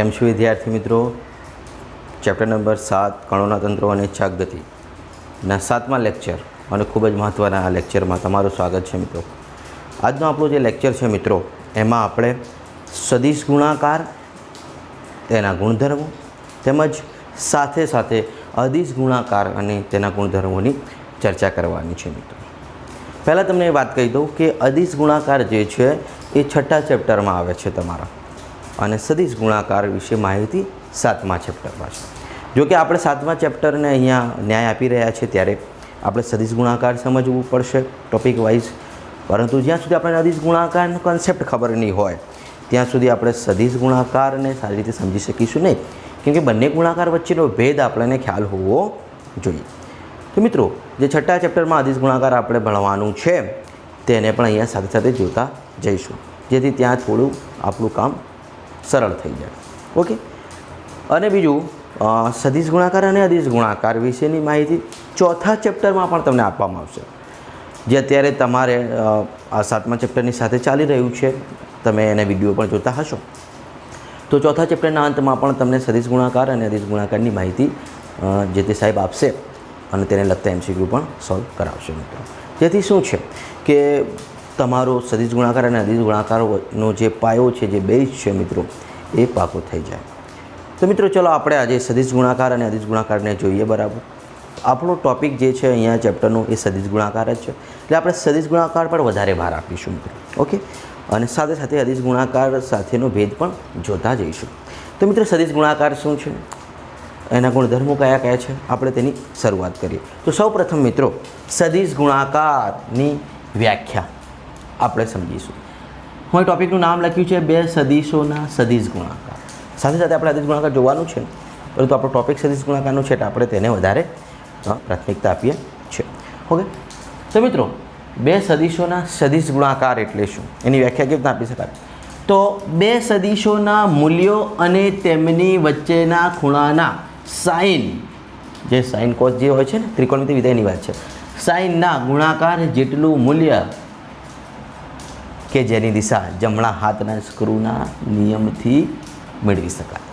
કેમ છો વિદ્યાર્થી મિત્રો? ચેપ્ટર નંબર 7 કણોના તંત્રો અને ચાક ગતિના 7મા લેક્ચર અને ખૂબ જ મહત્ત્વના આ લેક્ચરમાં તમારું સ્વાગત છે મિત્રો. આજનો આપણો જે લેક્ચર છે મિત્રો, એમાં આપણે સદિશ ગુણાકાર, તેના ગુણધર્મો તેમજ સાથે સાથે અદિશ ગુણાકાર અને તેના ગુણધર્મોની ચર્ચા કરવાની છે મિત્રો. પહેલાં તમને એ વાત કહી દઉં કે અદિશ ગુણાકાર જે છે એ 6થા ચેપ્ટરમાં આવે છે તમારા, અને સદિશ ગુણાકાર વિશે માહિતી 7મા ચેપ્ટરમાં છે. જો કે આપણે 7મા ચેપ્ટરને અહીંયા ન્યાય આપી રહ્યા છે ત્યારે આપણે સદિશ ગુણાકાર સમજવું પડશે ટોપિક વાઇઝ, પરંતુ જ્યાં સુધી આપણને અદિશ ગુણાકારનો કન્સેપ્ટ ખબર નહીં હોય ત્યાં સુધી આપણે સદિશ ગુણાકારને સારી રીતે સમજી શકીશું નહીં, કેમ કે બંને ગુણાકાર વચ્ચેનો ભેદ આપણને ખ્યાલ હોવો જોઈએ. તો મિત્રો, જે 6થા ચેપ્ટરમાં અદિશ ગુણાકાર આપણે ભણવાનું છે તેને પણ અહીંયા સાથે સાથે જોતા જઈશું, જેથી ત્યાં થોડું આપણું કામ સરળ થઈ જાય. ઓકે. અને બીજું, સદિશ ગુણાકાર અને અદિશ ગુણાકાર વિશેની માહિતી 4થા ચેપ્ટરમાં પણ તમને આપવામાં આવશે, જે અત્યારે તમારે આ 7મા ચેપ્ટરની સાથે ચાલી રહ્યું છે. તમે એને વિડીયો પણ જોતા હશો. તો 4થા ચેપ્ટરના અંતમાં પણ તમને સદિશ ગુણાકાર અને અદિશ ગુણાકારની માહિતી જે તે સાહેબ આપશે અને તેને લગતા MCQ પણ સોલ્વ કરાવશે મિત્રો. જેથી શું છે કે તમારો સદિશ ગુણાકાર અને અદિશ ગુણાકારનો જે પાયો છે, જે બેઝ છે મિત્રો, એ પાકો થઈ જાય. તો મિત્રો ચલો આપણે આજે સદિશ ગુણાકાર અને અદિશ ગુણાકારને જોઈએ. બરાબર, આપણો ટૉપિક જે છે અહીંયા ચેપ્ટરનો એ સદિશ ગુણાકાર જ છે, એટલે આપણે સદિશ ગુણાકાર પર વધારે ભાર આપીશું મિત્રો. ઓકે. અને સાથે સાથે અદિશ ગુણાકાર સાથેનો ભેદ પણ જોતા જઈશું. તો મિત્રો, સદિશ ગુણાકાર શું છે, એના ગુણધર્મો કયા કયા છે, આપણે તેની શરૂઆત કરીએ. તો સૌપ્રથમ મિત્રો, સદિશ ગુણાકારની વ્યાખ્યા આપણે સમજીશું. હું ટૉપિકનું નામ લખ્યું છે બે સદિશોના સદિશ ગુણાકાર. સાથે સાથે આપણે અદિશ ગુણાકાર જોવાનું છે, પરંતુ આપણો ટૉપિક સદિશ ગુણાકારનો છે એટલે આપણે તેને વધારે પ્રાથમિકતા આપીએ છીએ. ઓકે. તો મિત્રો, બે સદિશોના સદિશ ગુણાકાર એટલે શું, એની વ્યાખ્યા કેવી રીતે આપી શકાય? તો બે સદિશોના મૂલ્યો અને તેમની વચ્ચેના ખૂણાના સાઇન, જે સાઇન કોસ જે હોય છે ને, ત્રિકોણમિતિ વિધેયની વાત છે, સાઇનના ગુણાકાર જેટલું મૂલ્ય કે જેની દિશા જમણા હાથના સ્ક્રૂના નિયમથી મેળવી શકાય.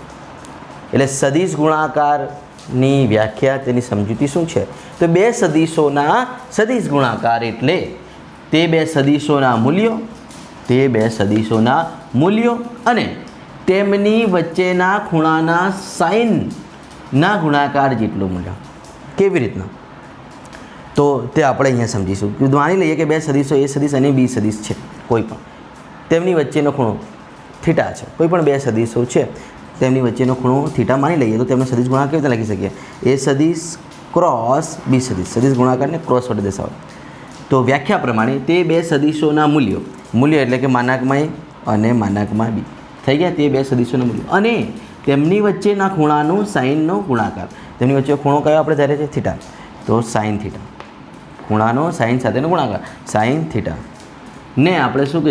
એટલે સદિશ ગુણાકારની વ્યાખ્યા, તેની સમજૂતી શું છે? તો બે સદિશોના સદિશ ગુણાકાર એટલે તે બે સદિશોના મૂલ્યો અને તેમની વચ્ચેના ખૂણાના સાઇનના ગુણાકાર જેટલું મૂલ્ય. કેવી રીતના? તો તે આપણે અહીંયા સમજીશું. માની લઈએ કે બે સદિશો A સદિશ અને B સદિશ છે, કોઈ પણ તેમની વચ્ચેનો ખૂણો થીટા છે. કોઈ પણ બે સદિશો છે તેમની વચ્ચેનો ખૂણો થીટા માની લઈએ, તો તેમને સદિશ ગુણાકાર કેવી રીતે લખી શકીએ? A સદિશ ક્રોસ B સદિશ. સદિશ ગુણાકારને ક્રોસ વડે દર્શાવો. તો વ્યાખ્યા પ્રમાણે તે બે સદિશોના મૂલ્ય એટલે કે માનાકમાં A અને માનાકમાં B થઈ ગયા, તે બે સદિશોના મૂલ્યો અને તેમની વચ્ચેના ખૂણાનું સાઇનનો ગુણાકાર. તેમની વચ્ચે ખૂણો કયો આપણે ધારે છે? થીટા. તો સાઇન થીટા, ખૂણાનો સાઇન સાથેનો ગુણાકાર સાઇન થીટા ને આપણે શું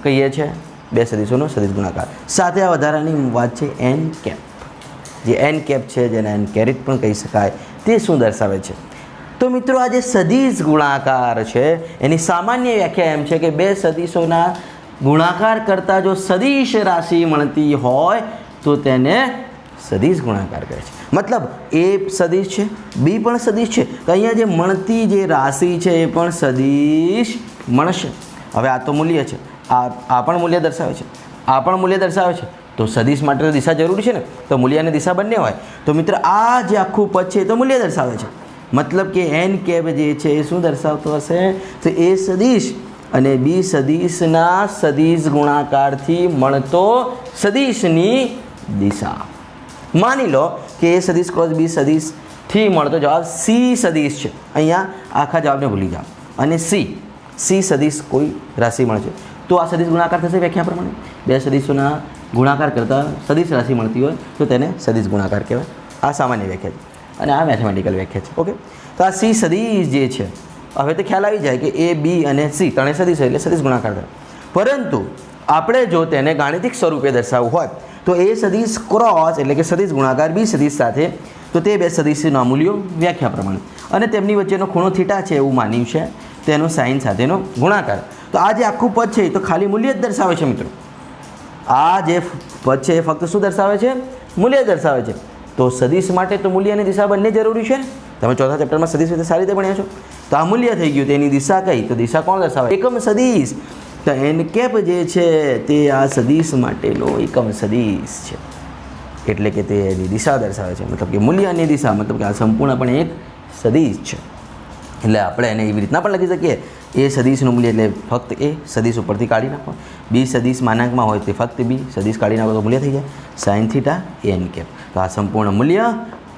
કહીએ છીએ? બે સદિશોનો સદિશ ગુણાકાર. સાથે આ વધારાની વાત છે n કેપ. જે n કેપ છે, જેને n કેરેટ પણ કહી શકાય, તે શું દર્શાવે છે? તો મિત્રો, આ જે સદિશ ગુણાકાર છે એની સામાન્ય વ્યાખ્યા એમ છે કે બે સદિશોના ગુણાકાર કરતાં જો સદિશ રાશિ મળતી હોય તો તેને સદિશ ગુણાકાર કહે છે. મતલબ A સદિશ છે, B પણ સદિશ છે, તો અહીંયા જે મળતી જે રાશિ છે એ પણ સદિશ મળશે. હવે આ તો મૂલ્ય છે, આ પણ મૂલ્ય દર્શાવે છે, આ પણ મૂલ્ય દર્શાવે છે, તો સદિશ માટે તો દિશા જરૂરી છે ને, તો મૂલ્ય અને દિશા બંને હોય. તો મિત્ર, આ જે આખું પદ છે એ તો મૂલ્ય દર્શાવે છે. મતલબ કે n કેપ જે છે એ શું દર્શાવતો હશે? તો A સદિશ અને B સદિશના સદિશ ગુણાકારથી મળતો સદિશની દિશા. માની લો કે A સદિશ ક્રોસ B સદિશથી મળતો જવાબ C સદિશ છે. અહીંયા આખા જવાબને ભૂલી જાઓ અને C સદિશ કોઈ રાશિ મળશે તો આ સદિશ ગુણાકાર થશે. વ્યાખ્યા પ્રમાણે બે સદિશોના ગુણાકાર કરતાં સદિશ રાશિ મળતી હોય તો તેને સદિશ ગુણાકાર કહેવાય. આ સામાન્ય વ્યાખ્યા છે અને આ મેથેમેટિકલ વ્યાખ્યા છે. ઓકે. તો આ C સદિશ જે છે, હવે તો ખ્યાલ આવી જાય કે A, B અને C ત્રણેય સદિશ એટલે સદિશ ગુણાકાર થાય. પરંતુ આપણે જો તેને ગાણિતિક સ્વરૂપે દર્શાવવું હોય તો A સદિશ ક્રોસ એટલે કે સદિશ ગુણાકાર B સદિશ સાથે, તો તે બે સદિશના મૂલ્યો વ્યાખ્યા પ્રમાણે અને તેમની વચ્ચેનો ખૂણો થીટા છે એવું માન્યું છે, તેનો સાઇન સાથેનો ગુણાકાર. તો આ જે આખું પદ છે એ તો ખાલી મૂલ્ય જ દર્શાવે છે મિત્રો. આ જે પદ છે એ ફક્ત શું દર્શાવે છે? મૂલ્ય દર્શાવે છે. તો સદિશ માટે તો મૂલ્ય અને દિશા બંને જરૂરી છે ને. તમે ચોથા ચેપ્ટરમાં સદિશ વિશે સારી રીતે ભણ્યા છો. તો આ મૂલ્ય થઈ ગયું, તેની દિશા કઈ? તો દિશા કોણ દર્શાવે? એકમ સદિશ. તો એન કેપ જે છે તે આ સદિશ માટેનો એકમ સદિશ છે, એટલે કે તે એની દિશા દર્શાવે છે. મતલબ કે મૂલ્ય અને દિશા, મતલબ કે આ સંપૂર્ણપણે એક સદિશ છે. એટલે આપણે એને એવી રીતના પણ લખી શકીએ, એ સદિશનું મૂલ્ય એટલે ફક્ત એ સદિશ ઉપરથી કાઢી નાખો. બી સદિશ માનાંકમાં હોય તે ફક્ત બી સદિશ કાઢી નાખો તો મૂલ્ય થઈ જાય સાઇન થીટા એન કેપ. તો આ સંપૂર્ણ મૂલ્ય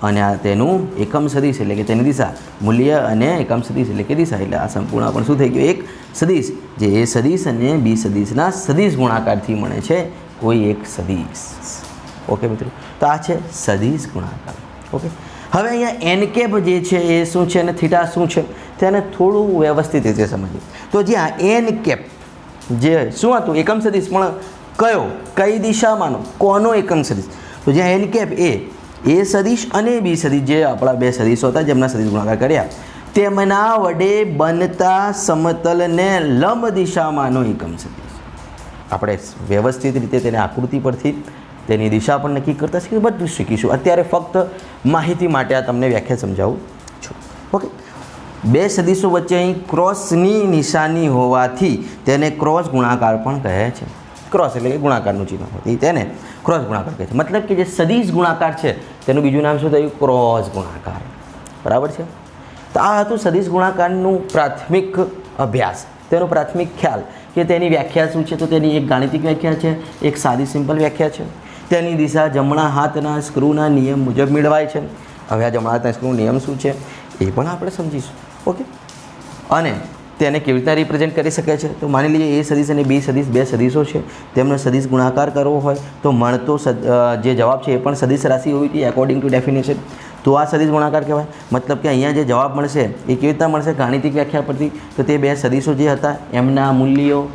અને આ તેનું એકમ સદિશ એટલે કે તેની દિશા, મૂલ્ય અને એકમ સદિશ એટલે કે દિશા, એટલે આ સંપૂર્ણ પણ શું થઈ ગયું? એક સદિશ, જે એ સદિશ અને બી સદિશના સદિશ ગુણાકારથી મળે છે કોઈ એક સદિશ. ઓકે મિત્રો, તો આ છે સદિશ ગુણાકાર. ઓકે, હવે અહીંયા એન કેપ જે છે એ શું છે અને થીટા શું છે તેને થોડું વ્યવસ્થિત રીતે સમજીએ. તો જ્યાં એન કેપ જે શું હતું? એકમ સદિશ, પણ કયો? કઈ દિશામાંનો? કોનો એકમ સદિશ? તો જ્યાં એન કેપ એ સદિશ અને બી સદિશ જે આપણા બે સદિશો હતા જેમના સદિશ ગુણાકાર કર્યા તેમના વડે બનતા સમતલને લંબ દિશામાંનો એકમ સદિશ. આપણે વ્યવસ્થિત રીતે તેને આકૃતિ પરથી તેની દિશા પણ નક્કી કરતા શીખીશું, બધું શીખીશું. અત્યારે ફક્ત માહિતી માટે આ તમને વ્યાખ્યા સમજાવું છું. ઓકે, બે સદિશો વચ્ચે અહીં ક્રોસની નિશાની હોવાથી તેને ક્રોસ ગુણાકાર પણ કહે છે. ક્રોસ એટલે કે ગુણાકારનું ચિહ્ન હોવાથી તેને ક્રોસ ગુણાકાર કહે છે. મતલબ કે જે સદિશ ગુણાકાર છે તેનું બીજું નામ શું થયું? ક્રોસ ગુણાકાર. બરાબર છે. તો આ હતું સદિશ ગુણાકારનું પ્રાથમિક અભ્યાસ, તેનો પ્રાથમિક ખ્યાલ કે તેની વ્યાખ્યા શું છે. તો તેની એક ગાણિતિક વ્યાખ્યા છે, એક સાદી સિમ્પલ વ્યાખ્યા છે. તેની દિશા જમણા હાથના સ્ક્રૂના નિયમ મુજબ મેળવાય છે. હવે આ જમણા હાથના સ્ક્રૂનો નિયમ શું છે એ પણ આપણે સમજીશું. ઓકે, અને તેને કેવી રીતે રિપ્રેઝેન્ટ કરી શકે છે? તો માની લઈએ એ સદિશ અને બી સદિશ બે સદિશો છે, તેમનો સદિશ ગુણાકાર કરવો હોય તો મળતો જે જવાબ છે એ પણ સદિશ રાશિ હોવી જોઈએ એકોર્ડિંગ ટુ ડેફિનેશન. તો આ સદિશ ગુણાકાર કહેવાય. મતલબ કે અહીંયા જે જવાબ મળશે એ કેવી રીતના મળશે? ગાણિતિક વ્યાખ્યા પરથી. તો તે બે સદિશો જે હતા એમના મૂલ્યો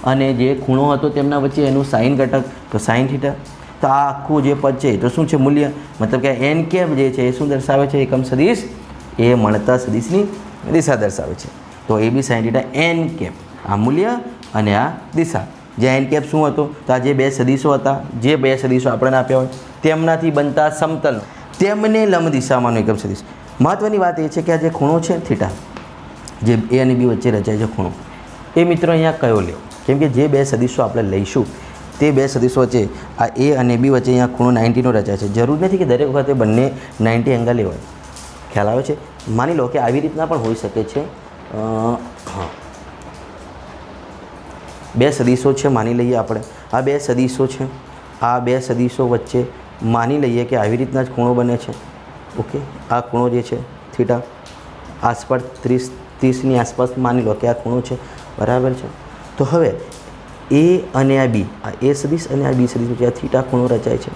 અને જે ખૂણો હતો તેમના વચ્ચે એનું સાઇન ઘટક, તો સાઇન થીટા. તો આ આખું જે પદ છે તો શું છે? મૂલ્ય. મતલબ કે એન કેપ જે છે એ શું દર્શાવે છે? એકમ સદિશ, એ મળતા સદિશની દિશા દર્શાવે છે. તો એ બી સાઇન થીટા એન કેપ, આ મૂલ્ય અને આ દિશા. જે એન કેપ શું હતો? તો આ જે બે સદિશો હતા, જે બે સદિશો આપણને આપ્યા હોય તેમનાથી બનતા સમતલ તેમને લંબ દિશામાંનો એકમ સદિશ. મહત્ત્વની વાત એ છે કે આ જે ખૂણો છે થીટા, જે એ અને બી વચ્ચે રચાય છે ખૂણો, એ મિત્રો અહીંયા કયો લેવો? કેમ કે જે બે સદિશો આપણે લઈશું તે બે સદિશો વચ્ચે આ એ અને બી વચ્ચે અહીંયા ખૂણો 90નો રચાય છે. જરૂર નથી કે દરેક વખતે બંને 90 એંગલ લેવાય. ખ્યાલ આવે છે? માની લો કે આવી રીતના પણ હોઈ શકે છે. હા, બે સદિશો છે, માની લઈએ આપણે આ બે સદિશો છે. આ બે સદિશો વચ્ચે માની લઈએ કે આવી રીતના જ ખૂણો બને છે. ઓકે, આ ખૂણો જે છે થીટા આસપાસ 30ની આસપાસ માની લો કે આ ખૂણો છે. બરાબર છે. તો હવે એ અને આ બી, આ એ સદિશ અને આ બી સદિશ વચ્ચે આ થીટા ખૂણો રચાય છે.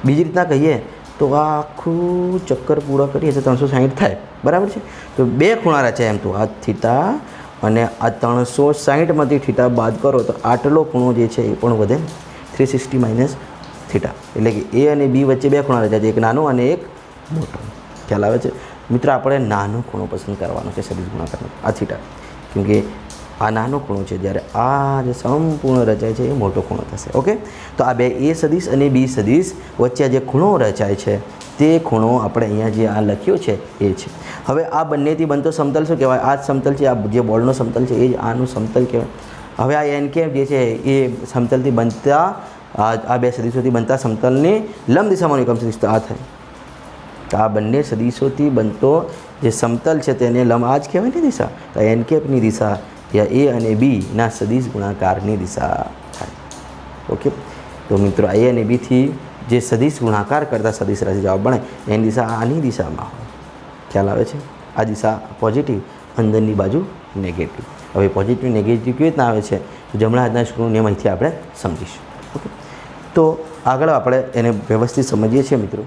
બીજી રીતના કહીએ તો આ આખું ચક્કર પૂરા કરીએ તો 360 થાય. બરાબર છે. તો બે ખૂણા રચાય એમ. તો આ થીટા અને આ 360માંથી થીટા બાદ કરો તો આટલો ખૂણો જે છે એ પણ વધે, 360 માઇનસ થીટા. એટલે કે એ અને બી વચ્ચે બે ખૂણા રચાય છે, એક નાનો અને એક મોટો. ખ્યાલ આવે છે મિત્રો? આપણે નાનો ખૂણો પસંદ કરવાનો છે સદિશ ગુણાકારનો, આ થીટા, કેમકે આ નાનો ખૂણો છે, જ્યારે આ જે સંપૂર્ણ રચાય છે એ મોટો ખૂણો થશે. ઓકે, તો આ બે એ સદિશ અને બી સદિશ વચ્ચે જે ખૂણો રચાય છે તે ખૂણો આપણે અહીંયા જે આ લખ્યો છે એ છે. હવે આ બંનેથી બનતો સમતલ શું કહેવાય? આ જ સમતલ છે, આ જે બોર્ડનો સમતલ છે એ જ આનું સમતલ કહેવાય. હવે આ એન કેપ જે છે એ સમતલથી બનતા આ બે સદિશોથી બનતા સમતલની લંબ દિશામાં એકમ સદિશ તો આ થાય. તો આ બંને સદિશોથી બનતો જે સમતલ છે તેને લંબ આ જ કહેવાય ને દિશા. તો એન કેપની દિશા યા એ અને બીના સદિશ ગુણાકારની દિશા થાય. ઓકે, તો મિત્રો એ અને બીથી જે સદિશ ગુણાકાર કરતા સદિશ રાશિ જવાબ બને એની દિશા આની દિશામાં હોય. ખ્યાલ આવે છે? આ દિશા પોઝિટિવ, અંદરની બાજુ નેગેટિવ. હવે પોઝિટિવ નેગેટિવ કેવી રીતના આવે છે? તો જમણા હાથના સ્ક્રૂનો નિયમ અહીંથી આપણે સમજીશું. ઓકે, તો આગળ આપણે એને વ્યવસ્થિત સમજીએ છીએ મિત્રો.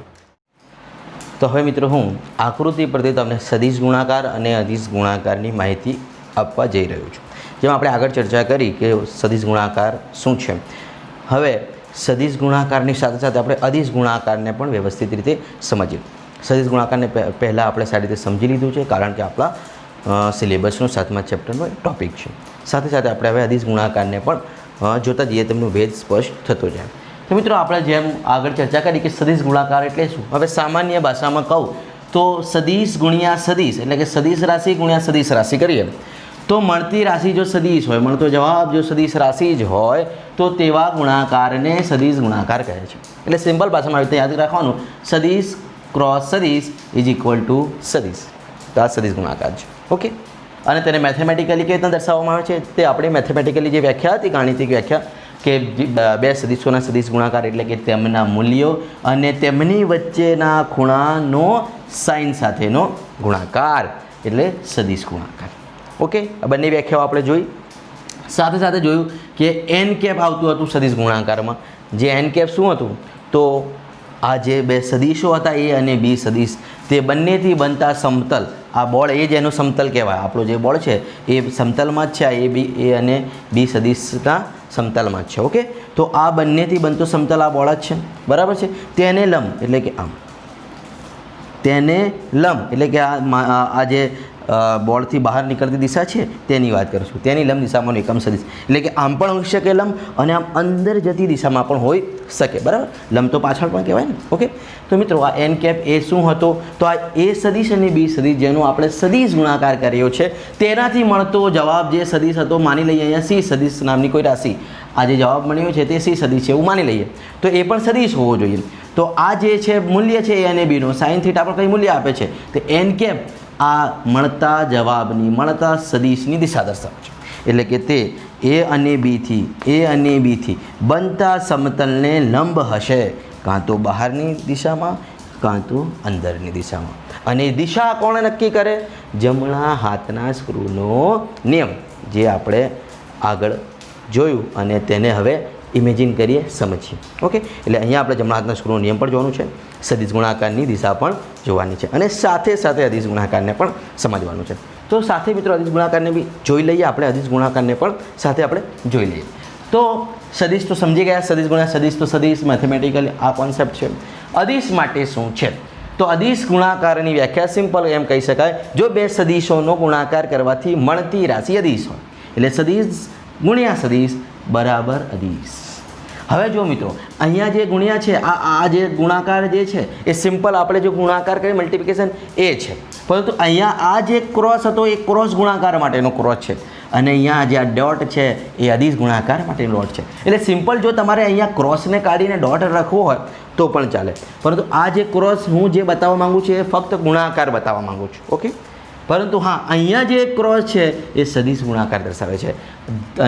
તો હવે મિત્રો હું આકૃતિ પરથી તમને સદિશ ગુણાકાર અને અદિશ ગુણાકારની માહિતી આપવા જઈ રહ્યો છું. જેમાં આપણે આગળ ચર્ચા કરી કે સદિશ ગુણાકાર શું છે. હવે સદિશ ગુણાકારની સાથે સાથે આપણે અદિશ ગુણાકારને પણ વ્યવસ્થિત રીતે સમજીએ. સદિશ ગુણાકારને પહેલાં આપણે સારી રીતે સમજી લીધું છે, કારણ કે આપણા સિલેબસનો 7મા ચેપ્ટરનો ટૉપિક છે. સાથે સાથે આપણે હવે અદિશ ગુણાકારને પણ જોતા જઈએ તેમનો ભેદ સ્પષ્ટ થતો જાય. તો મિત્રો આપણે જેમ આગળ ચર્ચા કરી કે સદિશ ગુણાકાર એટલે શું, હવે સામાન્ય ભાષામાં કહું તો સદિશ ગુણ્યા સદિશ એટલે કે સદિશ રાશિ ગુણ્યા સદિશ રાશિ કરીએ તો મળતી રાશિ જો સદિશ હોય, મળતો જવાબ જો સદિશ રાશિ જ હોય તો તેવા ગુણાકારને સદિશ ગુણાકાર કહે છે. એટલે સિમ્પલ ભાષામાં આવી રીતે યાદ રાખવાનું, સદિશ ક્રોસ સદિશ ઇઝ ઇક્વલ ટુ સદિશ. તો આ સદિશ ગુણાકાર છે. ઓકે, અને તેને મેથેમેટિકલી કેવી રીતના દર્શાવવામાં આવે છે તે આપણે મેથેમેટિકલી જે વ્યાખ્યા હતી, ગાણિતિક વ્યાખ્યા કે બે સદિશોના સદિશ ગુણાકાર એટલે કે તેમના મૂલ્યો અને તેમની વચ્ચેના ખૂણાનો સાઇન સાથેનો ગુણાકાર એટલે સદિશ ગુણાકાર. ઓકે, આ બંને વ્યાખ્યાઓ આપણે જોઈ. સાથે સાથે જોયું કે એન કેપ આવતું હતું સદિશ ગુણાકારમાં. જે એન કેપ શું હતું, તો આ જે બે સદિશો હતા એ અને બી સદિશ, તે બંનેથી બનતા સમતલ, આ બોળ એ જ એનું સમતલ કહેવાય. આપણો જે બોળ છે એ સમતલમાં જ છે, એ અને બી સદિશના સમતલમાં જ છે. ઓકે, તો આ બંનેથી બનતો સમતલ આ બોળ જ છે, બરાબર છે. તેને લંબ એટલે કે આમ, તેને લંબ એટલે કે આ જે બોળથી બહાર નીકળતી દિશા છે તેની વાત કરીશું. તેની લંબ દિશામાંનો એકમ સદિશ એટલે કે આમ પણ હોઈ શકે લંબ અને આમ અંદર જતી દિશામાં પણ હોઈ શકે, બરાબર. લંબ તો પાછળ પણ કહેવાય ને. ઓકે, તો મિત્રો આ એન કેપ એ શું હતો, તો આ એ સદિશ અને બી સદિશ જેનો આપણે સદિશ ગુણાકાર કર્યો છે તેનાથી મળતો જવાબ જે સદિશ હતો, માની લઈએ અહીંયા સી સદિશ નામની કોઈ રાશિ, આ જે જવાબ મળ્યો છે તે સી સદિશ છે એવું માની લઈએ, તો એ પણ સદિશ હોવો જોઈએ. તો આ જે છે મૂલ્ય છે એ અને બીનો સાઇન થીટા પણ કઈ મૂલ્ય આપે છે, તો એન કેપ આ મળતા જવાબની, મળતા સદિશની દિશા દર્શાવે છે. એટલે કે તે એ અને બીથી બનતા સમતલને લંબ હશે, કાં તો બહારની દિશામાં કાં તો અંદરની દિશામાં. અને દિશા કોણ નક્કી કરે, જમણા હાથના સ્ક્રૂનો નિયમ, જે આપણે આગળ જોયું અને તેને હવે ઇમેજિન કરીએ, સમજીએ. ઓકે, એટલે અહીંયા આપણે જમણા હાથના સ્ક્રૂનો નિયમ પણ જોવાનું છે, સદિશ ગુણાકારની દિશા પણ જોવાની છે અને સાથે સાથે અદિશ ગુણાકારને પણ સમજવાનું છે. તો સાથે મિત્રો અદિશ ગુણાકારને બી જોઈ લઈએ આપણે, અદિશ ગુણાકારને પણ સાથે આપણે જોઈ લઈએ. તો સદિશ તો સમજી ગયા, સદિશ ગુણ્યા સદિશ તો સદિશ, મેથેમેટિકલી આ કોન્સેપ્ટ છે. અદિશ માટે શું છે, તો અદિશ ગુણાકારની વ્યાખ્યા સિમ્પલ એમ કહી શકાય, જો બે સદિશોનો ગુણાકાર કરવાથી મળતી રાશિ અદિશ હોય એટલે સદિશ ગુણ્યા સદિશ બરાબર અદિશ. હવે જો મિત્રો અહીંયા જે ગુણ્યા છે, આ જે ગુણાકાર જે છે એ સિમ્પલ આપણે જો ગુણાકાર કરીએ મલ્ટિપ્લિકેશન એ છે, પરંતુ અહીંયા આ જે ક્રોસ હતો એ ક્રોસ ગુણાકાર માટેનો ક્રોસ છે અને અહીંયા જે આ ડોટ છે એ અદિશ ગુણાકાર માટેનો ડોટ છે. એટલે સિમ્પલ જો તમારે અહીંયા ક્રોસને કાઢીને ડોટ રાખવો હોય તો પણ ચાલે, પરંતુ આ જે ક્રોસ હું જે બતાવવા માગું છું એ ફક્ત ગુણાકાર બતાવવા માગું છું. ઓકે, પરંતુ હા અહીંયા જે ક્રોસ છે એ સદિશ ગુણાકાર દર્શાવે છે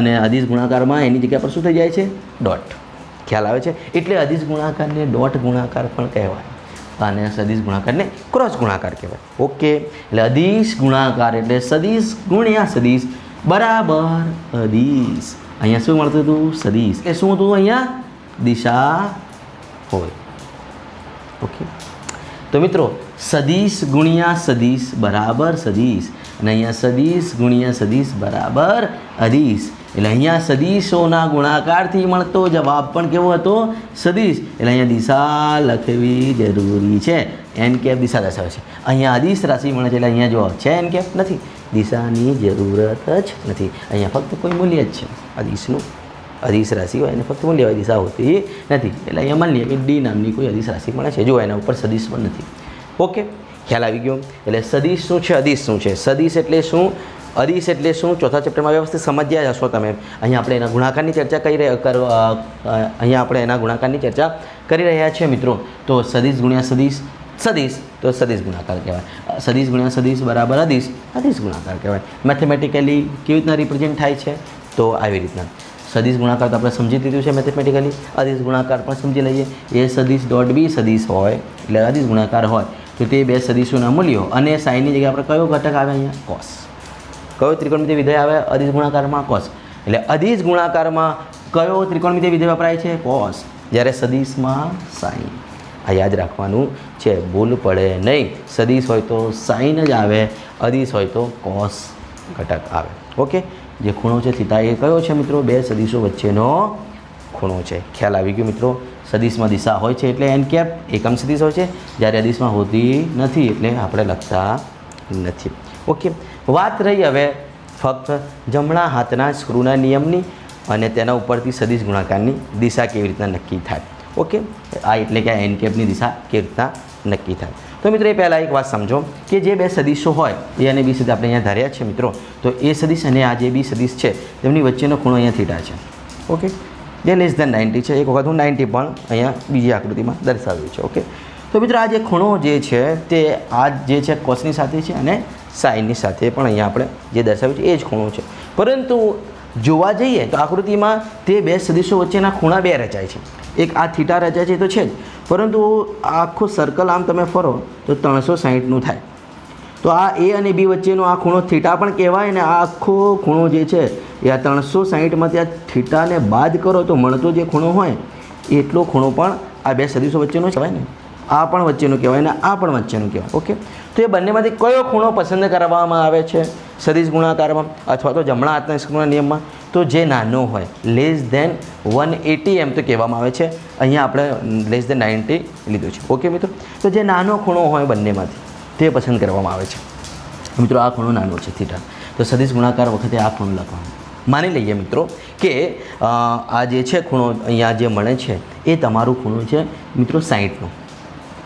અને અદિશ ગુણાકારમાં એની જગ્યા પર શું થઈ જાય છે, ડોટ. ખ્યાલ આવે છે? એટલે અદિશ ગુણાકારને ડોટ ગુણાકાર પણ કહેવાય અને સદિશ ગુણાકારને ક્રોસ ગુણાકાર કહેવાય. ઓકે, એટલે અદિશ ગુણાકાર એટલે સદિશ ગુણ્યા સદિશ બરાબર અદિશ. અહીંયા શું મળતું હતું, સદિશ. એ શું હતું, અહીંયા દિશા હોય. ઓકે, તો મિત્રો સદિશ ગુણ્યા સદિશ બરાબર સદિશ અને અહીંયા સદિશ ગુણ્યા સદિશ બરાબર અદિશ. એટલે અહીંયા સદિશોના ગુણાકારથી મળતો જવાબ પણ કેવો હતો, સદિશ. એટલે અહીંયા દિશા લખવી જરૂરી છે. એન કેપ દિશા દર્શાવે છે. અહીંયા અદિશ રાશિ મળે છે એટલે અહીંયા જો છે એન કેપ નથી, દિશાની જરૂરત જ નથી. અહીંયા ફક્ત કોઈ મૂલ્ય જ છે અદિશનું. અદિશ રાશિ હોય એને ફક્ત મૂલ્ય હોય, દિશા હોતી નથી. એટલે અહીંયા માની લઈએ કે ડી નામની કોઈ અદિશ રાશિ મળે છે, જો એના ઉપર સદિશ પણ નથી. ઓકે, ખ્યાલ આવી ગયો. એટલે સદિશ શું છે, અદિશ શું છે, સદિશ એટલે શું, અદિશ એટલે શું, ચોથા ચેપ્ટરમાં વ્યવસ્થિત સમજ્યા હશો તમે. અહીંયા આપણે એના ગુણાકારની ચર્ચા અહીંયા આપણે એના ગુણાકારની ચર્ચા કરી રહ્યા છીએ મિત્રો. તો સદિશ ગુણ્યા સદિશ, સદિશ તો સદિશ ગુણાકાર કહેવાય, સદિશ ગુણ્યા સદિશ બરાબર અદિશ, અદિશ ગુણાકાર કહેવાય. મેથેમેટિકલી કેવી રીતના રિપ્રેઝેન્ટ થાય છે, તો આવી રીતના સદિશ ગુણાકાર તો આપણે સમજી દીધું છે મેથેમેટિકલી. અદિશ ગુણાકાર પણ સમજી લઈએ. એ સદિશ ડોટ બી સદિશ હોય એટલે અદિશ ગુણાકાર હોય તો તે બે સદિશોના મૂલ્યો અને સાઈનની જગ્યાએ આપણે કયો ઘટક આવે, અહીંયા કોસ. કયો ત્રિકોણમિતિય વિધેય આવે અદિશ ગુણાકારમાં, કોસ. એટલે અદિશ ગુણાકારમાં કયો ત્રિકોણમિતિય વિધેય વપરાય છે, કોસ, જ્યારે સદિશમાં સાઈન. આ યાદ રાખવાનું છે, ભૂલ પડે નહીં. સદિશ હોય તો સાઈન જ આવે, અદિશ હોય તો કોસ ઘટક આવે. ઓકે, જે ખૂણો છે થીટા એ કયો છે મિત્રો, બે સદિશો વચ્ચેનો ખૂણો છે. ખ્યાલ આવી ગયો મિત્રો. સદિશમાં દિશા હોય છે એટલે એન કેપ એકમ સદિશ હોય છે, જ્યારે અદિશમાં હોતી નથી એટલે આપણે લખતા નથી. ઓકે, વાત રહી હવે ફક્ત જમણા હાથના સ્ક્રૂના નિયમની અને તેના ઉપરથી સદિશ ગુણાકારની દિશા કેવી રીતના નક્કી થાય. ઓકે, આ એટલે કે આ એન કેપની દિશા કેવી રીતના નક્કી થાય. તો મિત્રો એ પહેલાં એક વાત સમજો કે જે બે સદિશો હોય એ અને બી સદિશ આપણે અહીંયા ધાર્યા છે મિત્રો, તો એ સદિશ અને આ જે બી સદિશ છે તેમની વચ્ચેનો ખૂણો અહીંયા થીટા છે. ઓકે, જે લેસ ધેન 90 છે. એક વખત હું 90 પણ અહીંયા બીજી આકૃતિમાં દર્શાવ્યું છે. ઓકે, તો મિત્રો આ જે ખૂણો જે છે તે આ જે છે કોસની સાથે છે અને સાઈનની સાથે પણ અહીંયા આપણે જે દર્શાવ્યું છે એ જ ખૂણો છે. પરંતુ જોવા જઈએ તો આકૃતિમાં તે બે સદિશો વચ્ચેના ખૂણા બે રચાય છે. એક આ થીટા રચાય છે તો છે જ, પરંતુ આખું સર્કલ આમ તમે ફરો તો 360નું થાય. તો આ એ અને બી વચ્ચેનો આ ખૂણો થીટા પણ કહેવાય ને આ આખો ખૂણો જે છે એ આ 360માંથી આ થીટાને બાદ કરો તો મળતો જે ખૂણો હોય એટલો ખૂણો પણ આ બે સદિશો વચ્ચેનો કહેવાય ને. આ પણ વચ્ચેનું કહેવાય ને આ પણ વચ્ચેનું કહેવાય. ઓકે, તો એ બંનેમાંથી કયો ખૂણો પસંદ કરવામાં આવે છે સદિશ ગુણાકારમાં અથવા તો જમણા હાથના સ્ક્રૂના નિયમમાં? તો જે નાનો હોય લેસ ધેન 180 એમ તો કહેવામાં આવે છે. અહીંયા આપણે લેસ ધેન 90 લીધું છે. ઓકે મિત્રો, તો જે નાનો ખૂણો હોય બંનેમાંથી તે પસંદ કરવામાં આવે છે. મિત્રો આ ખૂણો નાનો છે થીટા, તો સદિશ ગુણાકાર વખતે આ ખૂણો લખવાનો. માની લઈએ મિત્રો કે આ જે છે ખૂણો અહીંયા જે મળે છે એ તમારું ખૂણો છે મિત્રો 60નો.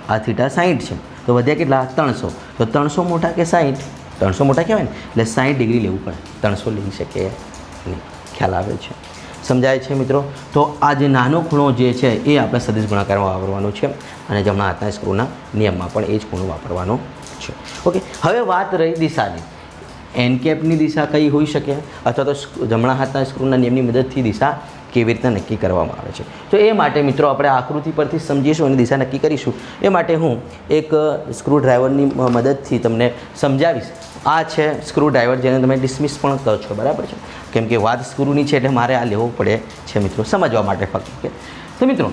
આ થીટા 60 છે તો વધ્યા કેટલા 300. તો 300 મોટા કે 60? 300 મોટા કહેવાય ને, એટલે 60 ડિગ્રી લેવું પડે. 300 લઈ શકે નહીં. ખ્યાલ આવે છે? સમજાય છે મિત્રો? તો આ જે નાનો ખૂણો જે છે એ આપણે સદિશ ગુણાકારમાં વાપરવાનો છે અને જમણા હાથના સ્ક્રૂના નિયમમાં પણ એ જ ખૂણો વાપરવાનો છે. ઓકે, હવે વાત રહી દિશાની. એન કેપની દિશા કઈ હોઈ શકે અથવા તો જમણા હાથના સ્ક્રૂના નિયમની મદદથી દિશા કેવી રીતના નક્કી કરવામાં આવે છે. તો એ માટે મિત્રો આપણે આકૃતિ પરથી સમજીશું અને દિશા નક્કી કરીશું. એ માટે હું એક સ્ક્રૂ ડ્રાઈવરની મદદથી તમને સમજાવીશ. આ છે સ્ક્રૂ ડ્રાઈવર, જેને તમે ડિસમિસ પણ કહો છો, બરાબર છે? કેમ કે વાત સ્ક્રૂની છે એટલે મારે આ લેવો પડે છે મિત્રો સમજવા માટે ફક્ત. ઓકે, તો મિત્રો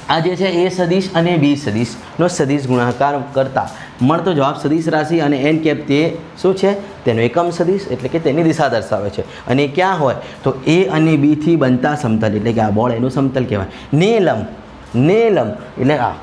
આ જે છે એ સદિશ અને બી સદિશનો સદિશ ગુણાકાર કરતાં મળતો જવાબ સદિશ રાશિ અને એન કેપ તે શું છે તેનો એકમ સદિશ એટલે કે તેની દિશા દર્શાવે છે. અને ક્યાં હોય તો એ અને બીથી બનતા સમતલ એટલે કે આ બોર્ડ એનું સમતલ કહેવાય. નેલમ એટલે આ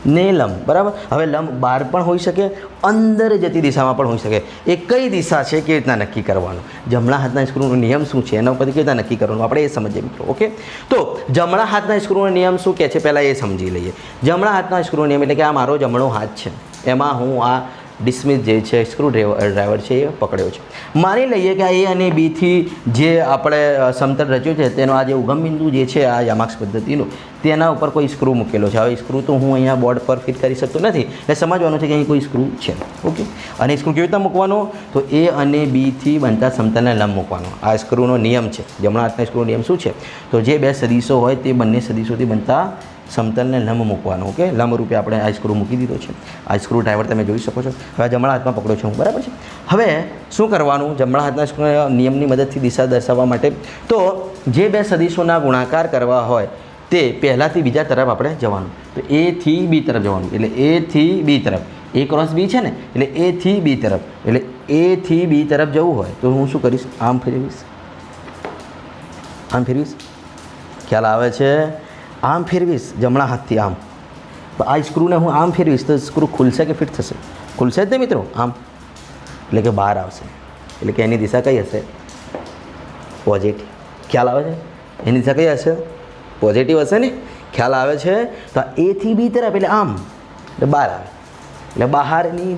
નેલમ બરાબર. હવે લંબ બહાર પણ હોઈ શકે, અંદર જતી દિશામાં પણ હોઈ શકે. એ કઈ દિશા છે કેવી રીતના નક્કી કરવાનું, જમણા હાથના સ્ક્રૂનો નિયમ શું છે એના ઉપરથી કેવી રીતના નક્કી કરવાનું આપણે એ સમજીએ મિત્રો. ઓકે, તો જમણા હાથના સ્ક્રૂનો નિયમ શું કહે છે પહેલાં એ સમજી લઈએ. જમણા હાથના સ્ક્રૂનો નિયમ એટલે કે આ મારો જમણો હાથ છે, એમાં હું આ ડિસમિસ જે છે સ્ક્રૂ ડ્રાઈવર છે એ પકડ્યો છે. માની લઈએ કે આ એ અને બીથી જે આપણે સમતલ રચ્યું છે તેનો આ જે ઉગમ બિંદુ જે છે આ યામાક્સ પદ્ધતિનું તેના ઉપર કોઈ સ્ક્રૂ મૂકેલો છે. હવે સ્ક્રૂ તો હું અહીંયા બોર્ડ પર ફિટ કરી શકતો નથી, એટલે સમજવાનું છે કે અહીં કોઈ સ્ક્રૂ છે. ઓકે, અને સ્ક્રૂ કેવી રીતના મૂકવાનો તો એ અને બીથી બનતા સમતલને લંબ મૂકવાનો. આ સ્ક્રૂનો નિયમ છે. જમણા હાથના સ્ક્રૂનો નિયમ શું છે તો જે બે સદિશો હોય તે બંને સદિશોથી બનતા સમતલને લંબ મૂકવાનો. ઓકે, લંબ રૂપે આપણે આ સ્ક્રૂ મૂકી દીધો છે. આ સ્ક્રૂ ડ્રાઈવર તમે જોઈ શકો છો. હવે જમણા હાથમાં પકડો છો હું, બરાબર છે? હવે શું કરવાનું જમણા હાથના સ્ક્રૂ નિયમની મદદથી દિશા દર્શાવવા માટે? તો જે બે સદિશોના ગુણાકાર કરવા હોય તે પહેલાંથી બીજા તરફ આપણે જવાનું. તો એ થી બી તરફ જવાનું, એટલે એ થી બી તરફ. એ ક્રોસ બી છે ને, એટલે એ થી બી તરફ. એટલે એ થી બી તરફ જવું હોય તો હું શું કરીશ, આમ ફેરવીશ. ખ્યાલ આવે છે? આમ ફેરવીશ જમણા હાથથી આમ. તો આ સ્ક્રૂને હું આમ ફેરવીશ તો સ્ક્રૂ ખુલશે કે ફિટ થશે? ખુલશે જ ને મિત્રો. આમ એટલે કે બહાર આવશે. એટલે કે એની દિશા કઈ હશે? પોઝિટિવ. ખ્યાલ આવે છે? એની દિશા કઈ હશે? પોઝિટિવ હશે ને. ખ્યાલ આવે છે? તો આ એ થી બી તરફ એટલે આમ એટલે બહાર આવે, એટલે બહારની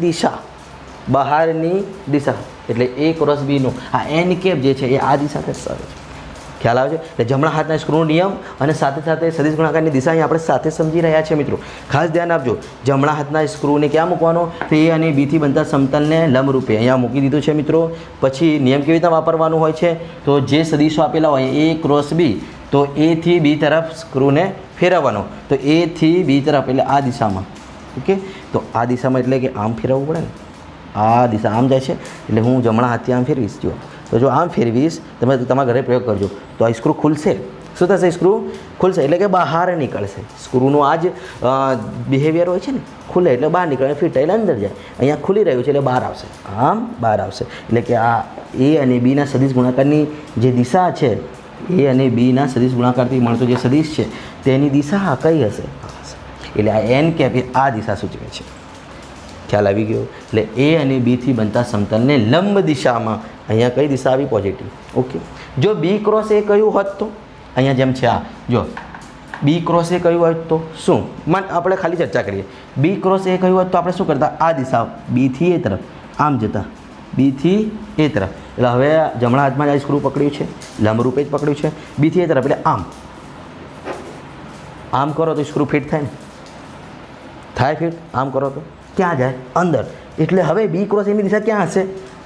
દિશા એટલે એ ક્રોસ બીનું આ એન કેપ જે છે એ આ દિશા દર્શાવે છે. ખ્યાલ આવે છે? એટલે જમણા હાથના સ્ક્રૂનો નિયમ અને સાથે સાથે સદિશ ગુણાકારની દિશા અહીં આપણે સાથે સમજી રહ્યા છીએ મિત્રો. ખાસ ધ્યાન આપજો, જમણા હાથના સ્ક્રૂને ક્યાં મૂકવાનો તો એ અને બીથી બનતા સમતલને લંબ રૂપે અહીંયા મૂકી દીધું છે મિત્રો. પછી નિયમ કેવી રીતે વાપરવાનું હોય છે તો જે સદિશો આપેલા હોય એ ક્રોસ બી, તો એ થી બી તરફ સ્ક્રૂને ફેરવવાનો. તો એ થી બી તરફ એટલે આ દિશામાં. ઓકે, તો આ દિશામાં એટલે કે આમ ફેરવવું પડે ને. આ દિશા આમ જાય છે એટલે હું જમણા હાથથી આમ ફેરવીશ. જો તો જો આમ ફેરવીશ, તમે તમારા ઘરે પ્રયોગ કરજો તો આ સ્ક્રૂ ખુલશે. શું થશે? સ્ક્રૂ ખુલશે એટલે કે બહાર નીકળશે. સ્ક્રૂનું આ જ બિહેવિયર હોય છે ને, ખુલે એટલે બહાર નીકળે, ફિટ એટલે અંદર જાય. અહીંયા ખુલી રહ્યું છે એટલે બહાર આવશે, આમ બહાર આવશે. એટલે કે આ એ અને બીના સદિશ ગુણાકારની જે દિશા છે, એ અને બીના સદિશ ગુણાકારથી મળતો જે સદિશ છે તેની દિશા કઈ હશે? એટલે આ એન કેપ એ આ દિશા સૂચવે છે. ખ્યાલ આવી ગયો. એટલે એ અને બીથી બનતા સમતલને લંબ દિશામાં અહીંયા કઈ દિશા આવી? પોઝિટિવ. ઓકે. જો બી ક્રોસ એ કયું હોત તો અહીંયા જેમ છે આ જો બી ક્રોસ એ કયું હોત તો શું આપણે ખાલી ચર્ચા કરીએ. બી ક્રોસ એ કયું હોત તો આપણે શું કરતા? આ દિશા બીથી એ તરફ આમ જતા, બીથી એ તરફ. એટલે હવે જમણા હાથમાં જ આ સ્ક્રૂ પકડ્યું છે, લંબરૂપે જ પકડ્યું છે, બીથી એ તરફ. એટલે આમ કરો તો સ્ક્રૂ ફિટ થાય ને, થાય ફિટ. આમ કરો તો ક્યાં જાય? અંદર. એટલે હવે બી ક્રોસ એની દિશા ક્યાં હશે?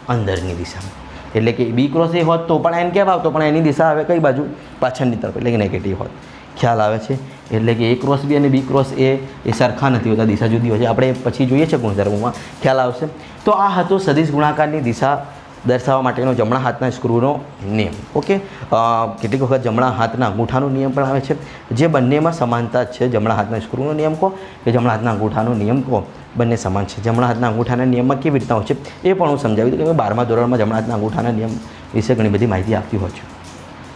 અંદરની દિશામાં. એટલે કે બી ક્રોસ એ હોત તો પણ એમ કેમ આવતો? પણ એની દિશા હવે કઈ બાજુ? પાછળની તરફ, એટલે કે નેગેટિવ હોત. ખ્યાલ આવે છે? એટલે કે એ ક્રોસ બી અને બી ક્રોસ એ સરખા નથી હોતા, દિશા જુદી હોય છે. આપણે પછી જોઈએ છે ગુણધર્મોમાં, ખ્યાલ આવશે. તો આ હતો સદિશ ગુણાકારની દિશા દર્શાવવા માટેનો જમણા હાથના સ્ક્રૂનો નિયમ. ઓકે. કેટલીક વખત જમણા હાથના અંગૂઠાનો નિયમ પણ આવે છે, જે બંનેમાં સમાનતા જ છે. જમણા હાથના સ્ક્રૂનો નિયમ કહો કે જમણા હાથના અંગૂઠાનો નિયમ કહો, બંને સમાન છે. જમણા હાથના અંગૂઠાના નિયમમાં કેવી રીતના હોય છે એ પણ હું સમજાવી દઉં, કે 12મા ધોરણમાં જમણા હાથના અંગૂઠાના નિયમ વિશે ઘણી બધી માહિતી આપતી હોય છે.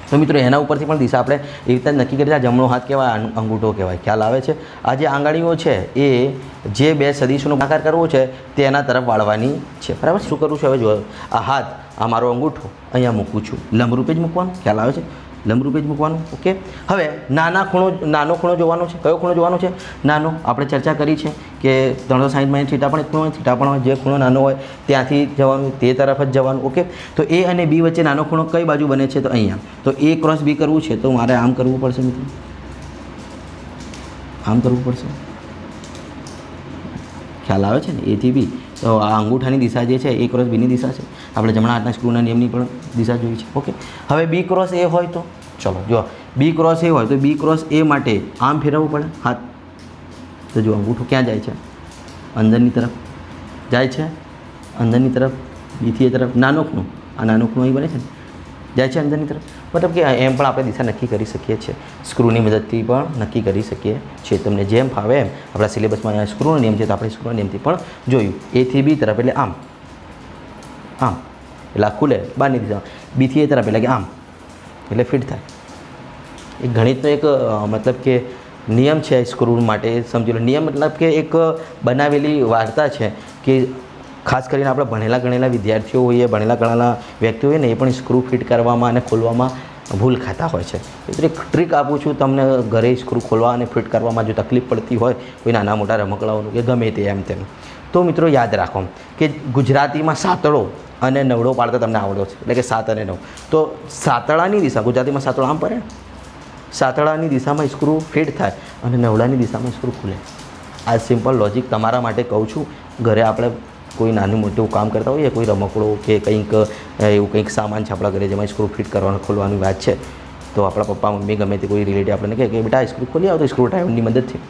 તો મિત્રો એના ઉપરથી પણ દિશા આપણે એ રીતે નક્કી કરી. જમણો હાથ કહેવાય, અંગૂઠો કહેવાય. ખ્યાલ આવે છે? આ જે આંગળીઓ છે એ જે બે સદીશોનો આકાર કરવો છે તેના તરફ વાળવાની છે. બરાબર. શું કરવું છે હવે? જો આ હાથ, આ મારો અંગૂઠો અહીંયા મૂકું છું, લંબરૂપે જ મૂકવાનું. ખ્યાલ આવે છે? લંબરૂપે જ મૂકવાનું. ઓકે. હવે નાનો ખૂણો જોવાનો છે. કયો ખૂણો જોવાનો છે? નાનો. આપણે ચર્ચા કરી છે કે 360 થીટા પણ એક ખૂણો હોય, થીટા પણ જે ખૂણો નાનો હોય ત્યાંથી જવાનું, તે તરફ જ જવાનું. ઓકે. તો એ અને બી વચ્ચે નાનો ખૂણો કઈ બાજુ બને છે? તો અહીંયા. તો એ ક્રોસ બી કરવું છે તો મારે આમ કરવું પડશે મિત્રો, આમ કરવું પડશે. ખ્યાલ આવે છે ને? એથી બી. તો આ અંગૂઠાની દિશા જે છે એ ક્રોસ બીની દિશા છે. આપણે જમણા હાથના સ્ક્રૂના નિયમની પણ દિશા જોઈ છે. ઓકે. હવે બી ક્રોસ એ હોય તો ચલો જો બી ક્રોસ એ હોય તો બી ક્રોસ એ માટે આમ ફેરવવું પડે હાથ. તો જો અંગૂઠો ક્યાં જાય છે? અંદરની તરફ જાય છે, અંદરની તરફ. બીથી એ તરફ નાનો ખૂણો, આ નાનો ખૂણો અહીં બને છે ને, જાય છે અંદરની તરફ. મતલબ કે એમ પણ આપણે દિશા નક્કી કરી શકીએ છીએ, સ્ક્રૂની મદદથી પણ નક્કી કરી શકીએ છીએ. તમને જેમ ફાવે એમ. આપણા સિલેબસમાં સ્ક્રૂનો નિયમ છે તો આપણે સ્ક્રૂના નિયમથી પણ જોયું. એથી બી તરફ એટલે આમ, આમ એટલે આ ખુલે બહારની દિશામાં. બીથી એ તરફ એટલે કે આમ, એટલે ફિટ થાય. એક ગણિતનો એક મતલબ કે નિયમ છે સ્ક્રૂ માટે, સમજી લો. નિયમ મતલબ કે એક બનાવેલી વાર્તા છે કે ખાસ કરીને આપણે ભણેલા ગણેલા વિદ્યાર્થીઓ હોઈએ, ભણેલા ગણેલા વ્યક્તિઓ હોય ને, એ પણ સ્ક્રૂ ફિટ કરવામાં અને ખોલવામાં ભૂલ ખાતા હોય છે. એટલે એક ટ્રીક આપું છું તમને, ઘરે સ્ક્રૂ ખોલવા અને ફિટ કરવામાં જો તકલીફ પડતી હોય કોઈ નાના મોટા રમકડાઓનું કે ગમે તે એમ તેમ, તો મિત્રો યાદ રાખો કે ગુજરાતીમાં સાતળો અને નવડો પાડતા તમને આવડો છે, એટલે કે 7 અને 9. તો સાતળાની દિશા, ગુજરાતીમાં સાતળો આમ પડે, સાતળાની દિશામાં સ્ક્રૂ ફિટ થાય અને નવડાની દિશામાં સ્ક્રૂ ખુલે. આ સિમ્પલ લોજિક તમારા માટે કહું છું. ઘરે આપણે કોઈ નાનું મોટું કામ કરતા હોઈએ, કોઈ રમકડો કે કંઈક એવું કંઈક સામાન છે આપણા ઘરે જેમાં સ્ક્રૂ ફિટ કરવાનું ખોલવાની વાત છે, તો આપણા પપ્પા મમ્મી ગમે તે કોઈ રિલેટિવ આપણને કહે કે બેટા સ્ક્રૂ ખોલી આવો, તો સ્ક્રૂ ડ્રાઈવરની મદદથી.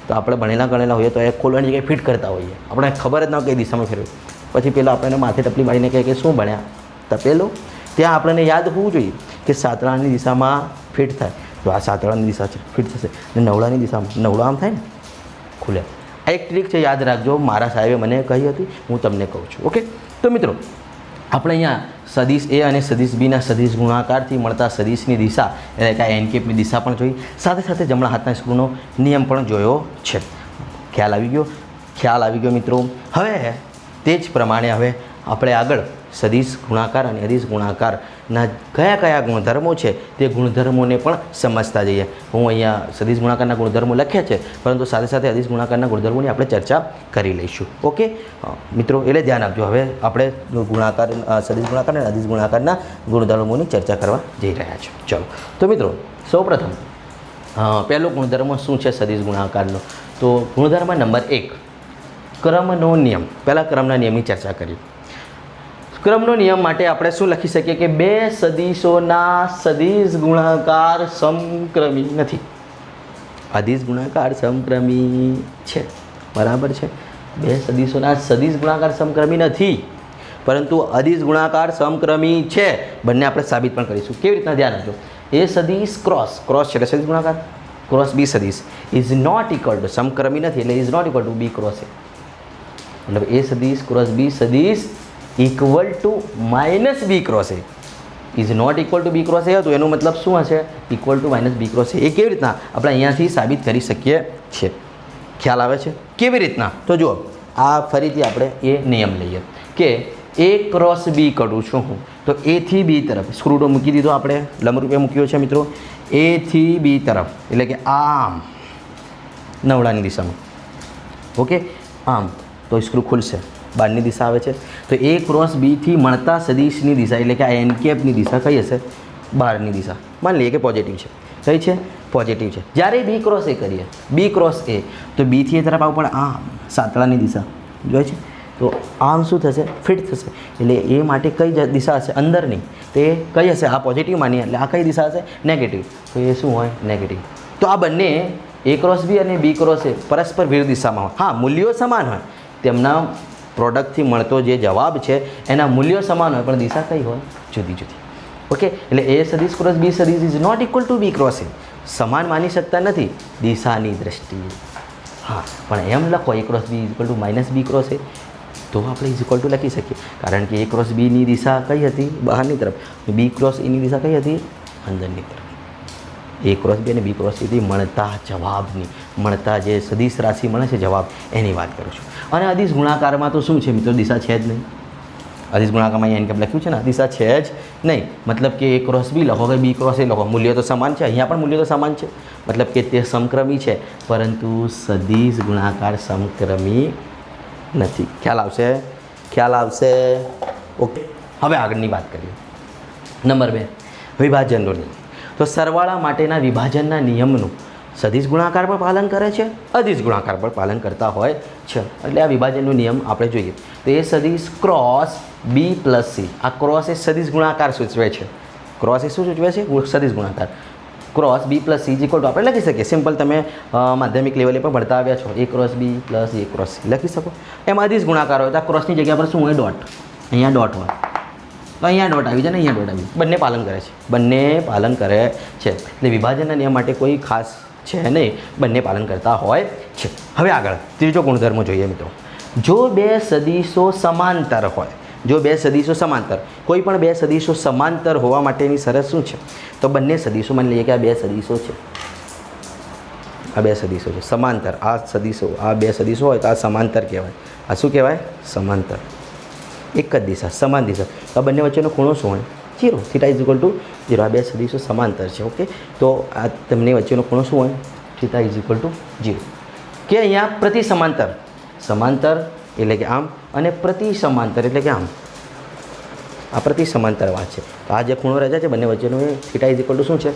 તો આપણે ભણેલા ગણેલા હોઈએ તો એ ખોલવાની જગ્યાએ ફિટ કરતા હોઈએ, આપણે ખબર જ ન કઈ દિશામાં ફેરવે. પછી પહેલાં આપણને માથે ટપલી મારીને કહે કે શું ભણ્યા? તો પેલું ત્યાં આપણને યાદ હોવું જોઈએ કે સાતળાની દિશામાં ફિટ થાય. તો આ સાતળાની દિશા છે, ફિટ થશે. અને નવડાની દિશામાં નવડા આમ થાય ને, ખુલે. આ એક ટ્રીક છે, યાદ રાખજો. મારા સાહેબે મને કહી હતી, હું તમને કહું છું. ઓકે. તો મિત્રો આપણે અહીંયા સદિશ એ અને સદિશ બીના સદિશ ગુણાકારથી મળતા સદિશની દિશા, એટલે કે એન કેપની દિશા પણ જોઈ, સાથે સાથે જમણા હાથના સ્ક્રૂનો નિયમ પણ જોયો છે. ખ્યાલ આવી ગયો? ખ્યાલ આવી ગયો મિત્રો. હવે તે જ પ્રમાણે હવે આપણે આગળ સદિશ ગુણાકાર અને અદિશ ગુણાકારના કયા કયા ગુણધર્મો છે તે ગુણધર્મોને પણ સમજતા જઈએ. હું અહીંયા સદિશ ગુણાકારના ગુણધર્મો લખ્યા છે, પરંતુ સાથે સાથે અદિશ ગુણાકારના ગુણધર્મોની આપણે ચર્ચા કરી લઈશું. ઓકે મિત્રો, એટલે ધ્યાન આપજો. હવે આપણે ગુણાકાર, સદિશ ગુણાકાર અને અદિશ ગુણાકારના ગુણધર્મોની ચર્ચા કરવા જઈ રહ્યા છીએ. ચલો તો મિત્રો, સૌપ્રથમ પહેલો ગુણધર્મ શું છે સદિશ ગુણાકારનો? તો ગુણધર્મ નંબર 1, ક્રમનો નિયમ. પહેલાં ક્રમના નિયમની ચર્ચા કરી. ક્રમનો નિયમ માટે આપણે શું લખી શકીએ કે બે સદિશોના સદિશ ગુણાકાર સમક્રમી નથી. અદિશ ગુણાકાર સમક્રમી છે, બરાબર છે. બે સદિશોના સદિશ ગુણાકાર સમક્રમી નથી, પરંતુ અદિશ ગુણાકાર સમક્રમી છે. બંને આપણે સાબિત પણ કરીશું. કેવી રીતના? ધ્યાન આપજો. એ સદિશ ક્રોસ છે એટલે સદિશ ગુણાકાર, ક્રોસ બી સદિશ ઇઝ નોટ ઇક્વલ ટુ, સમક્રમી નથી એટલે is not equal to B cross A. મતલબ એ સદિશ ક્રોસ બી સદિશ equal to minus B cross A. Is not equal to B cross A હતું, એનો મતલબ શું હશે? Equal to minus B cross A. એ કેવી રીતના આપણે અહીંયાથી સાબિત કરી શકીએ છીએ? ખ્યાલ આવે છે? કેવી રીતના? તો જુઓ, આ ફરીથી આપણે એ નિયમ લઈએ કે A ક્રોસ B કરું છું હું, તો A થી B તરફ સ્ક્રૂડો મૂકી દીધો, આપણે લંબરૂપે મૂક્યો છે મિત્રો. A થી B તરફ એટલે કે આમ નવડાની દિશામાં, ઓકે, આમ તો સ્ક્રૂ ખુલશે, બહારની દિશા આવે છે. તો A ક્રોસ B થી મળતા સદિશની દિશા એટલે કે આ એન કેપની દિશા કઈ હશે? બહારની દિશા. માની લઈએ કે પોઝિટિવ છે. કઈ છે? પોઝિટિવ છે. જ્યારે B ક્રોસ A કરીએ, B ક્રોસ A, તો B થી એ તરફ આવું પણ આમ સાતળાની દિશા જોઈએ છે. તો આમ શું થશે? ફિટ થશે. એટલે એ માટે કઈ દિશા હશે? અંદરની. તો એ કઈ હશે? આ પોઝિટિવ માનીએ એટલે આ કઈ દિશા હશે? નેગેટિવ. તો એ શું હોય? નેગેટિવ. તો આ બંને A ક્રોસ B અને B ક્રોસ A પરસ્પર વિરુદ્ધ દિશામાં હોય. હા, મૂલ્યો સમાન હોય, તેમના પ્રોડક્ટથી મળતો જે જવાબ છે એના મૂલ્યો સમાન હોય, પણ દિશા કઈ હોય? જુદી જુદી. ઓકે, એટલે A સદિશ ક્રોસ B સદિશ is not equal to B cross A. સમાન માની શકતા નથી દિશાની દ્રષ્ટિએ. હા, પણ એમ લખો A cross B equal to minus B cross A, તો આપણે ઇઝ ઇક્વલ ટુ લખી શકીએ, કારણ કે A ક્રોસ Bની દિશા કઈ હતી? બહારની તરફ. B ક્રોસ Aની દિશા કઈ હતી? અંદરની તરફ. A ક્રોસ B અને B ક્રોસ Aથી મળતા જવાબની, મળતા જે સદિશ રાશિ મળે છે જવાબ, એની વાત કરું છું. અને અદિશ ગુણાકારમાં તો શું છે મિત્રો? દિશા છે જ નહીં. અદિશ ગુણાકારમાં અહીંયા એન લખ્યું છે ને, દિશા છે જ નહીં. મતલબ કે A ક્રોસ B લખો કે B ક્રોસ A લખો, મૂલ્ય તો સમાન છે. અહીંયા પણ મૂલ્ય તો સમાન છે, મતલબ કે તે સમક્રમી છે, પરંતુ સદિશ ગુણાકાર સમક્રમી નથી. ખ્યાલ આવશે? ખ્યાલ આવશે? ઓકે, હવે આગળની વાત કરીએ. નંબર 2, વિભાજનનો નિયમ. તો સરવાળા માટેના વિભાજનના નિયમનું સદિશ ગુણાકાર પર પાલન કરે છે, અદિશ ગુણાકાર પર પાલન કરતા હોય છે. એટલે આ વિભાજનનો નિયમ આપણે જોઈએ તો એ સદિશ ક્રોસ B પ્લસ C, આ ક્રોસ એ સદિશ ગુણાકાર સૂચવે છે. ક્રોસ એ શું સૂચવે છે? સદિશ ગુણાકાર. Cross B plus C equal to આપણે લખી શકીએ સિમ્પલ. તમે માધ્યમિક લેવલે પણ ભણતા આવ્યા છો. A cross B plus A cross C લખી શકો. એમાં અદિશ ગુણાકાર હોય તો આ ક્રોસની જગ્યા પર શું હોય? ડોટ. અહીંયા ડોટ હોય તો અહીંયા ડોટ આવી જાય ને, અહીંયા ડોટ આવી જાય. બંને પાલન કરે છે, બંને પાલન કરે છે. એટલે વિભાજનના નિયમ માટે કોઈ ખાસ છે નહીં, બંને પાલન કરતા હોય છે. હવે આગળ ત્રીજો ગુણધર્મ જોઈએ મિત્રો. જો બે સદિશો સમાંતર હોય, જો બે સદિશો સમાંતર, કોઈ પણ બે સદિશો સમાંતર હોવા માટેની શરત શું છે? તો બંને સદિશો, માની લઈએ કે આ બે સદિશો છે, આ બે સદિશો છે સમાંતર. આ સદિશો, આ બે સદિશો હોય તો આ સમાંતર કહેવાય. આ શું કહેવાય? સમાંતર. એક જ દિશા, સમાન દિશા. તો આ બંને વચ્ચેનો ખૂણો શું હોય? 0. Theta is equal to 0. આ બે સદિશો સમાંતર છે. ઓકે, તો આ તેમની વચ્ચેનો ખૂણો શું હોય? Theta is equal to 0. કે અહીંયા પ્રતિ સમાંતર, સમાંતર એટલે કે આમ, અને પ્રતિ સમાંતર એટલે કે આમ. આ પ્રતિ સમાંતર વાત છે. તો આ જે ખૂણો રચે છે બંને વચ્ચેનો એ થીટા ઇઝ ઇક્વલ ટુ શું છે?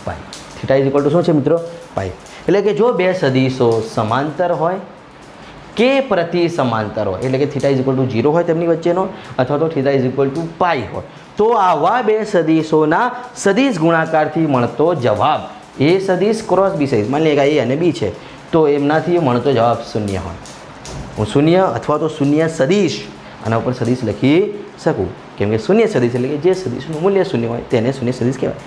પાઈ. થીટા ઇઝ ઇક્વલ ટુ શું છે મિત્રો? પાઈ. એટલે કે જો બે સદિશો સમાંતર હોય કે પ્રતિ સમાંતર હોય, એટલે કે થીટા ઇઝ ઇક્વલ ટુ 0 હોય તેમની વચ્ચેનો, અથવા તો theta is equal to pi હોય, તો આવા બે સદિશોના સદિશ ગુણાકારથી મળતો જવાબ એ સદિશ ક્રોસ B સદિશ, માની લઈએ કે A અને B છે, તો એમનાથી મળતો જવાબ 0 હોય. હું 0 અથવા તો શૂન્ય સદિશ આના ઉપર સદિશ લખી શકું, કેમ કે શૂન્ય સદિશ એટલે કે જે સદિશનું મૂલ્ય 0 હોય તેને શૂન્ય સદિશ કહેવાય.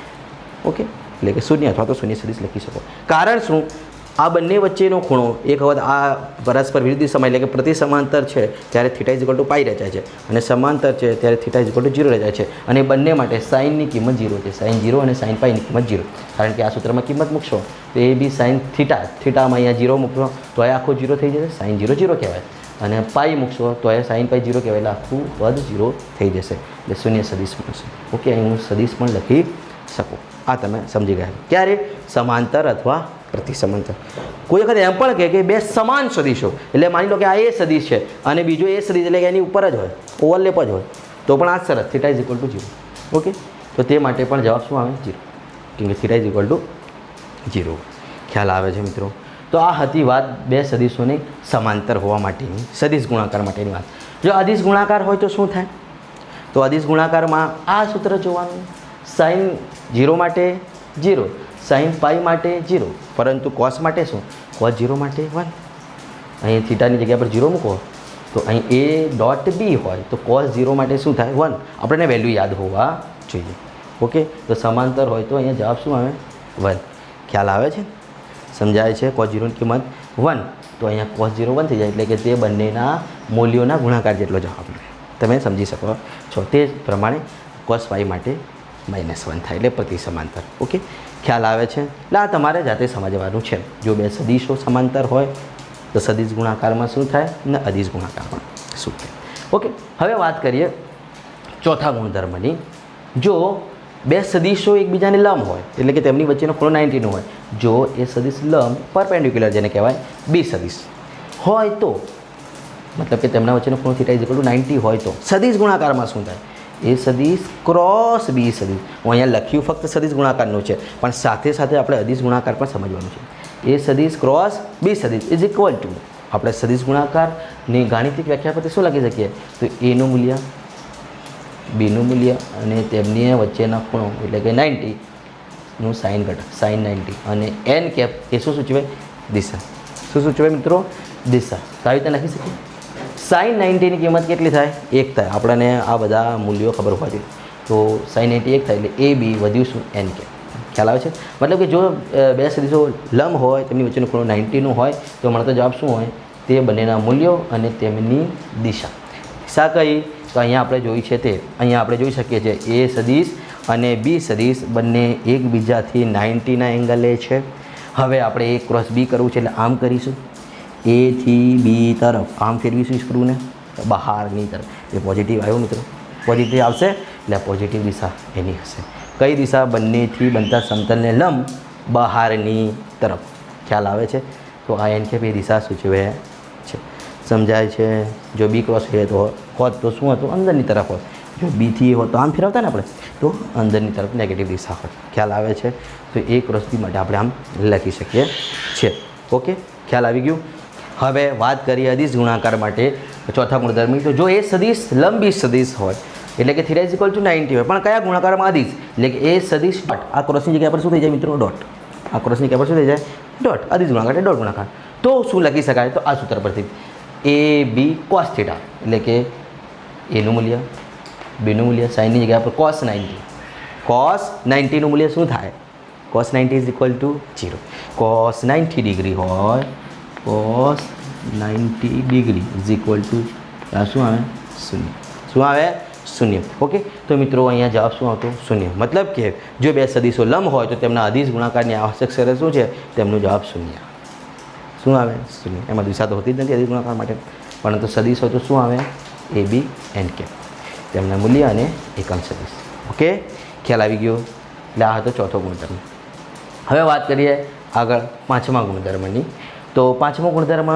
ઓકે, એટલે કે 0 અથવા તો શૂન્ય સદિશ લખી શકો. કારણ શું? આ બંને વચ્ચેનો ખૂણો એક વખત આ પરસ્પર વિરુદ્ધ દિશામાં એટલે કે પ્રતિ સમાંતર છે ત્યારે theta is equal to pi રચાય છે, અને સમાંતર છે ત્યારે થીટા ઇઝ ઇક્વલ ટુ 0 રચાય છે. અને બંને માટે સાઇનની કિંમત 0 છે, સાઇન 0 અને સાઇન પાઈની કિંમત 0. કારણ કે આ સૂત્રમાં કિંમત મૂકશો તો એ બી સાઇન થીટા, થીટામાં અહીંયા 0 મૂકશો તો એ આખું 0 થઈ જશે, સાઇન 0 0 કહેવાય. અને પાઈ મૂકશો તો એ સાઇન પાઈ 0 કહેવાય, એટલે આખું પદ 0 થઈ જશે, એટલે શૂન્ય સદિશ મળશે. ઓકે, અહીં હું સદિશ પણ લખી શકું. આ તમે સમજી ગયા. ક્યારે? સમાંતર અથવા પ્રતિ સમાંતર. કોઈ વખત એમ પણ કહે કે બે સમાન સદિશો, એટલે માની લો કે આ એ સદિશ છે અને બીજો એ સદિશ એટલે કે એની ઉપર જ હોય, ઓવરલેપ જ હોય, તો પણ આ શરત theta is equal to 0. Okay, તો તે માટે પણ જવાબ શું આવે? 0, કેમ કે થીટા ઇઝ ઇક્વલ ટુ 0. ખ્યાલ આવે છે મિત્રો? તો આ હતી વાત બે સદિશોને સમાંતર હોવા માટેની, સદિશ ગુણાકાર માટેની વાત. જો અદિશ ગુણાકાર હોય તો શું થાય? તો અદિશ ગુણાકારમાં આ સૂત્ર જોવાનું, સાઇન 0 માટે 0, સાઇન પાઈ માટે 0, પરંતુ કોસ માટે શું? કોસ 0 માટે 1. અહીં થીટાની જગ્યા પર 0 મૂકો તો અહીં A ડોટ B હોય તો કોસ 0 માટે શું થાય? 1. આપણને વેલ્યુ યાદ હોવા જોઈએ. ઓકે, તો સમાંતર હોય તો અહીંયા જવાબ શું આવે? 1. ખ્યાલ આવે છે? સમજાય છે? કોસ 0ની કિંમત 1, તો અહીંયા કોસ 0 1 થઈ જાય, એટલે કે તે બંનેના મૂલ્યોના ગુણાકાર જેટલો જવાબ મળે. તમે સમજી શકો છો? તે પ્રમાણે કોસ પાઈ માટે -1 થાય, એટલે પ્રતિ સમાંતર. ઓકે, ખ્યાલ આવે છે? એટલે આ તમારે જાતે સમજવાનું છે. જો બે સદિશો સમાંતર હોય, તો સદિશ ગુણાકારમાં શું થાય ને અદિશ ગુણાકારમાં શું થાય. ઓકે, હવે વાત કરીએ ચોથા ગુણધર્મની. જો બે સદિશો એકબીજાને લંબ હોય એટલે કે તેમની વચ્ચેનો ખૂણો 90 હોય, જો એ સદિશ લંબ પરપેન્ડિક્યુલર જેને કહેવાય બી સદિશ હોય તો, મતલબ કે તેમના વચ્ચેનો ખૂણો θ = 90 હોય તો સદિશ ગુણાકારમાં શું થાય? એ સદિશ ક્રોસ બી સદિશ. હું અહીંયા લખ્યું ફક્ત સદિશ ગુણાકારનું છે, પણ સાથે સાથે આપણે અદિશ ગુણાકાર પણ સમજવાનું છે. એ સદિશ ક્રોસ બી સદિશ ઇઝ ઇક્વલ ટુ, આપણે સદિશ ગુણાકારની ગાણિતિક વ્યાખ્યા પરથી શું લખી શકીએ? તો એનું મૂલ્ય, બીનું મૂલ્ય અને તેમની વચ્ચેના ખૂણો એટલે કે 90નું સાઇન ઘટક સાઇન 90 અને એન કેપ એ શું સૂચવે? દિશા. શું સૂચવે મિત્રો? દિશા. તો આવી રીતે લખી શકીએ. સાઇન 90ની કિંમત કેટલી થાય? 1 થાય. આપણને આ બધા મૂલ્યો ખબર હોવા જોઈએ. તો સાઇન 90 1 થાય એટલે એ બી વધ્યું શું? N cap. ખ્યાલ આવે છે? મતલબ કે જો બે સદિશો લંબ હોય, તેમની વચ્ચેનો ખૂણો 90નું હોય તો મળતો જવાબ શું હોય? તે બંનેના મૂલ્યો અને તેમની દિશા. દિશા કઈ? તો અહીંયા આપણે જોઈ છે તે અહીંયા આપણે જોઈ શકીએ છીએ એ સદિશ અને બી સદિશ બંને એકબીજાથી 90ના એંગલે છે. હવે આપણે એ ક્રોસ બી કરવું છે એટલે આમ કરીશું, એ થી બી તરફ આમ ફેરવીશું સ્ક્રૂને બહારની તરફ. એ પોઝિટિવ આવ્યો મિત્રો, પોઝિટિવ આવશે એટલે પોઝિટિવ દિશા એની હશે. કઈ દિશા? બંનેથી બનતા સમતલને લંબ બહારની તરફ. ખ્યાલ આવે છે? તો આ એન કેપ એ દિશા સૂચવે છે. સમજાય છે? જો બી ક્રોસ છે તો હોત તો શું હતું? અંદરની તરફ હોત. જો બીથી હોત તો આમ ફેરવતા ને આપણે, તો અંદરની તરફ નેગેટિવ દિશા હોત. ખ્યાલ આવે છે? તો એ ક્રોસ બી માટે આપણે આમ લખી શકીએ છીએ. ઓકે, ખ્યાલ આવી ગયું. હવે વાત કરીએ અદિશ ગુણાકાર માટે ચોથા ગુણધર્મની. તો જો એ સદિશ લંબી સદિશ હોય એટલે કે θ = 90 હોય, પણ કયા ગુણાકારમાં અદિશ? એટલે કે એ સદિશ ડોટ, આ ક્રોસની જગ્યા પર શું થઈ જાય મિત્રો? ડોટ. આ ક્રોસની જગ્યા પર શું થઈ જાય? ડોટ. અદિશ ગુણાકાર એટલે ડોટ ગુણાકાર. તો શું લખી શકાય? તો આ સૂત્ર પરથી એ બી કોસ θ એટલે કે એનું મૂલ્ય, બીનું મૂલ્ય, સાઇનની જગ્યા પર કોસ 90. કોસ 90નું મૂલ્ય શું થાય? કોસ 90 = 0. કોસ 90 ડિગ્રી હોય, કોસ 90 ડિગ્રી = શું આવે? 0. શું આવે? 0. ઓકે, તો મિત્રો અહીંયા જવાબ શું આવતો? 0. મતલબ કે જો બે સદિશો લંબ હોય તો તેમના અદિશ ગુણાકારની આવશ્યક શરત શું છે? તેમનું જવાબ 0. શું આવે? 0. એમાં દિશા તો હોતી જ નથી અદિશ ગુણાકાર માટે, પરંતુ સદિશ હોય તો શું આવે? એ બી એન કેપ, તેમના મૂલ્ય અને એકમ સદિશ. ઓકે, ખ્યાલ આવી ગયો? એટલે આ હતો ચોથો ગુણધર્મ. હવે વાત કરીએ આગળ પાંચમા ગુણધર્મની. તો પાંચમો ગુણધર્મ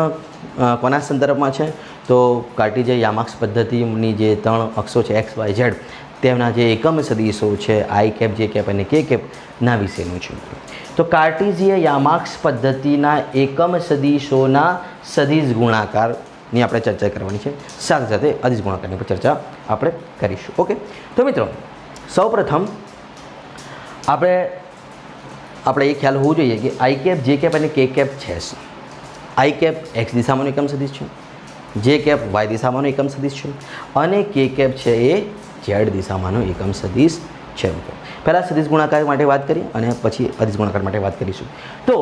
કોના સંદર્ભમાં છે? તો કાર્ટેશિયન યામાક્ષ પદ્ધતિની જે 3 અક્ષો છે એક્સ વાય ઝેડ, તેમના જે એકમ સદિશો છે આઈ કેપ, જે કેપ અને કે કેપના વિશેનું છે. તો કાર્ટેશિયન યામાક્ષ પદ્ધતિના એકમ સદિશોના સદિશ ગુણાકારની આપણે ચર્ચા કરવાની છે. સાથે સાથે અદિશ ગુણાકારની પર ચર્ચા આપણે કરીશું. ઓકે, તો મિત્રો સૌપ્રથમ આપણે એ ખ્યાલ હોવું જોઈએ કે આઈ કેપ, જે કેપ અને કે કેપ છે શું? આઈ કેપ એક્સ દિશામાંનો એકમ સદિશ છે, જે કેપ વાય દિશામાંનો એકમ સદિશ છે અને કે કેપ છે એ ઝેડ દિશામાંનો એકમ સદિશ છે. પહેલાં સદિશ ગુણાકાર માટે વાત કરી અને પછી અદિશ ગુણાકાર માટે વાત કરીશું. તો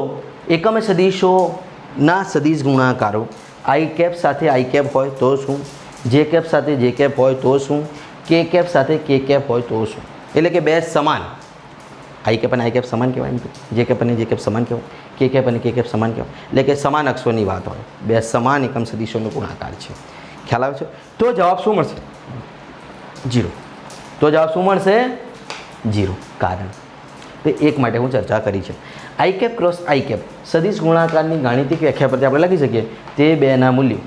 એકમ સદિશોના સદિશ ગુણાકારો આઈ કેપ સાથે આઈ કેપ હોય તો શું? જે કેપ સાથે જે કેપ હોય તો શું? કે કેપ સાથે કે કેપ હોય તો શું? એટલે કે બે સમાન આઈ કેપ અને આઈ કેપ સમાન કહેવાય, જે કેપ અને જે કેપ સમાન કહેવાય, કે કેપ અને કે કેપ સમાન કહેવાય. એટલે કે સમાન અક્ષોની વાત હોય, બે સમાન એકમ સદિશોનો ગુણાકાર છે. ખ્યાલ આવે છે? તો જવાબ શું મળશે? 0. તો જવાબ શું મળશે? 0. કારણ તે એક માટે હું ચર્ચા કરી છે. I cap cross I cap સદિશ ગુણાકારની ગાણિતિક વ્યાખ્યા પરથી આપણે લખી શકીએ તે બેના મૂલ્યો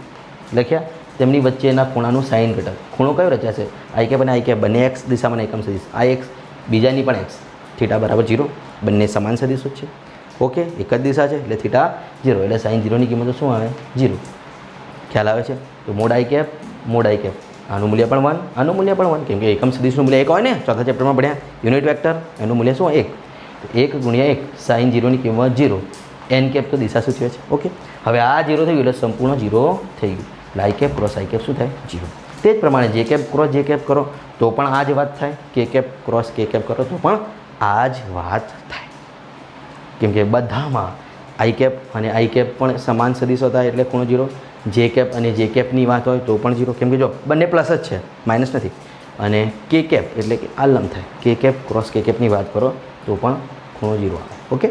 લખ્યા, તેમની વચ્ચેના ખૂણાનું સાઇન ઘટક. ખૂણો કયો રચ્યા છે? આઈ કેપ અને આઈ કેપ બંને એક્સ દિશામાં એકમ સદિશ, આ એક્સ બીજાની પણ એક્સ, θ = 0. બંને સમાન સદિશો છે. ઓકે, એક જ દિશા છે એટલે θ 0 એટલે સાઇન 0ની કિંમત શું આવે? 0. ખ્યાલ આવે છે? તો mod I cap, mod I cap, આનું મૂલ્ય પણ 1, આનું મૂલ્ય પણ 1, કેમ કે એકમ સદિશનું મૂલ્ય 1 હોય ને. ચોથા ચેપ્ટરમાં ભણ્યા યુનિટ વેક્ટર, એનું મૂલ્ય શું? 1. તો 1 × 1 સાઇન 0ની કિંમત 0. એન કેપ તો દિશા સૂચવે છે. ઓકે, હવે આ 0 થઈ ગયું એટલે સંપૂર્ણ 0 થઈ ગયું. એટલે I cap cross I cap શું થાય? 0. તે જ પ્રમાણે જે કેપ ક્રોસ જે કેપ કરો તો પણ આ જ વાત થાય, કે કેપ ક્રોસ કે કેપ કરો તો પણ આ જ વાત થાય. કેમ કે બધામાં આઈ કેપ અને આઈ કેપ પણ સમાન સદિશો થાય એટલે ખૂણો 0. જે કેપ અને જે કેપની વાત હોય તો પણ 0, કેમ કે જો બંને પ્લસ જ છે, માઇનસ નથી. અને કે કેપ એટલે કે આ લંબ થાય, કે કેપ ક્રોસ કે કેપની વાત કરો તો પણ ખૂણો 0 આવે. ઓકે,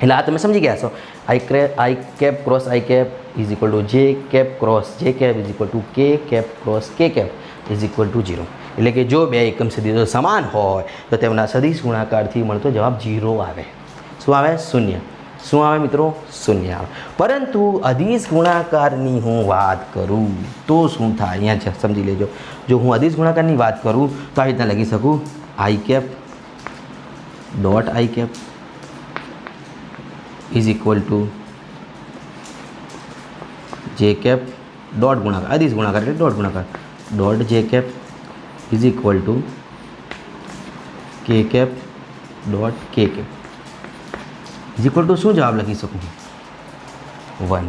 એટલે આ તમે સમજી ગયા છો. I cap cross I cap is equal to J cap cross J cap is equal to K cap cross K cap is equal to 0. એટલે કે જો બે એકમ સદિશો સમાન હોય તો તેમના સદિશ ગુણાકારથી મળતો જવાબ 0 આવે. શું આવે? શૂન્ય. શું આવે મિત્રો? શૂન્ય આવે. પરંતુ અદિશ ગુણાકારની હું વાત કરું તો શું થાય? અહીંયા સમજી લેજો. જો હું અદિશ ગુણાકારની વાત કરું તો આવી રીતના લખી શકું I cap dot I cap is equal to J cap dot ગુણાકાર, અદિશ ગુણાકાર એટલે ડોટ ગુણાકાર, dot J cap is equal to K cap dot K cap is equal to શું જવાબ લખી શકું? 1.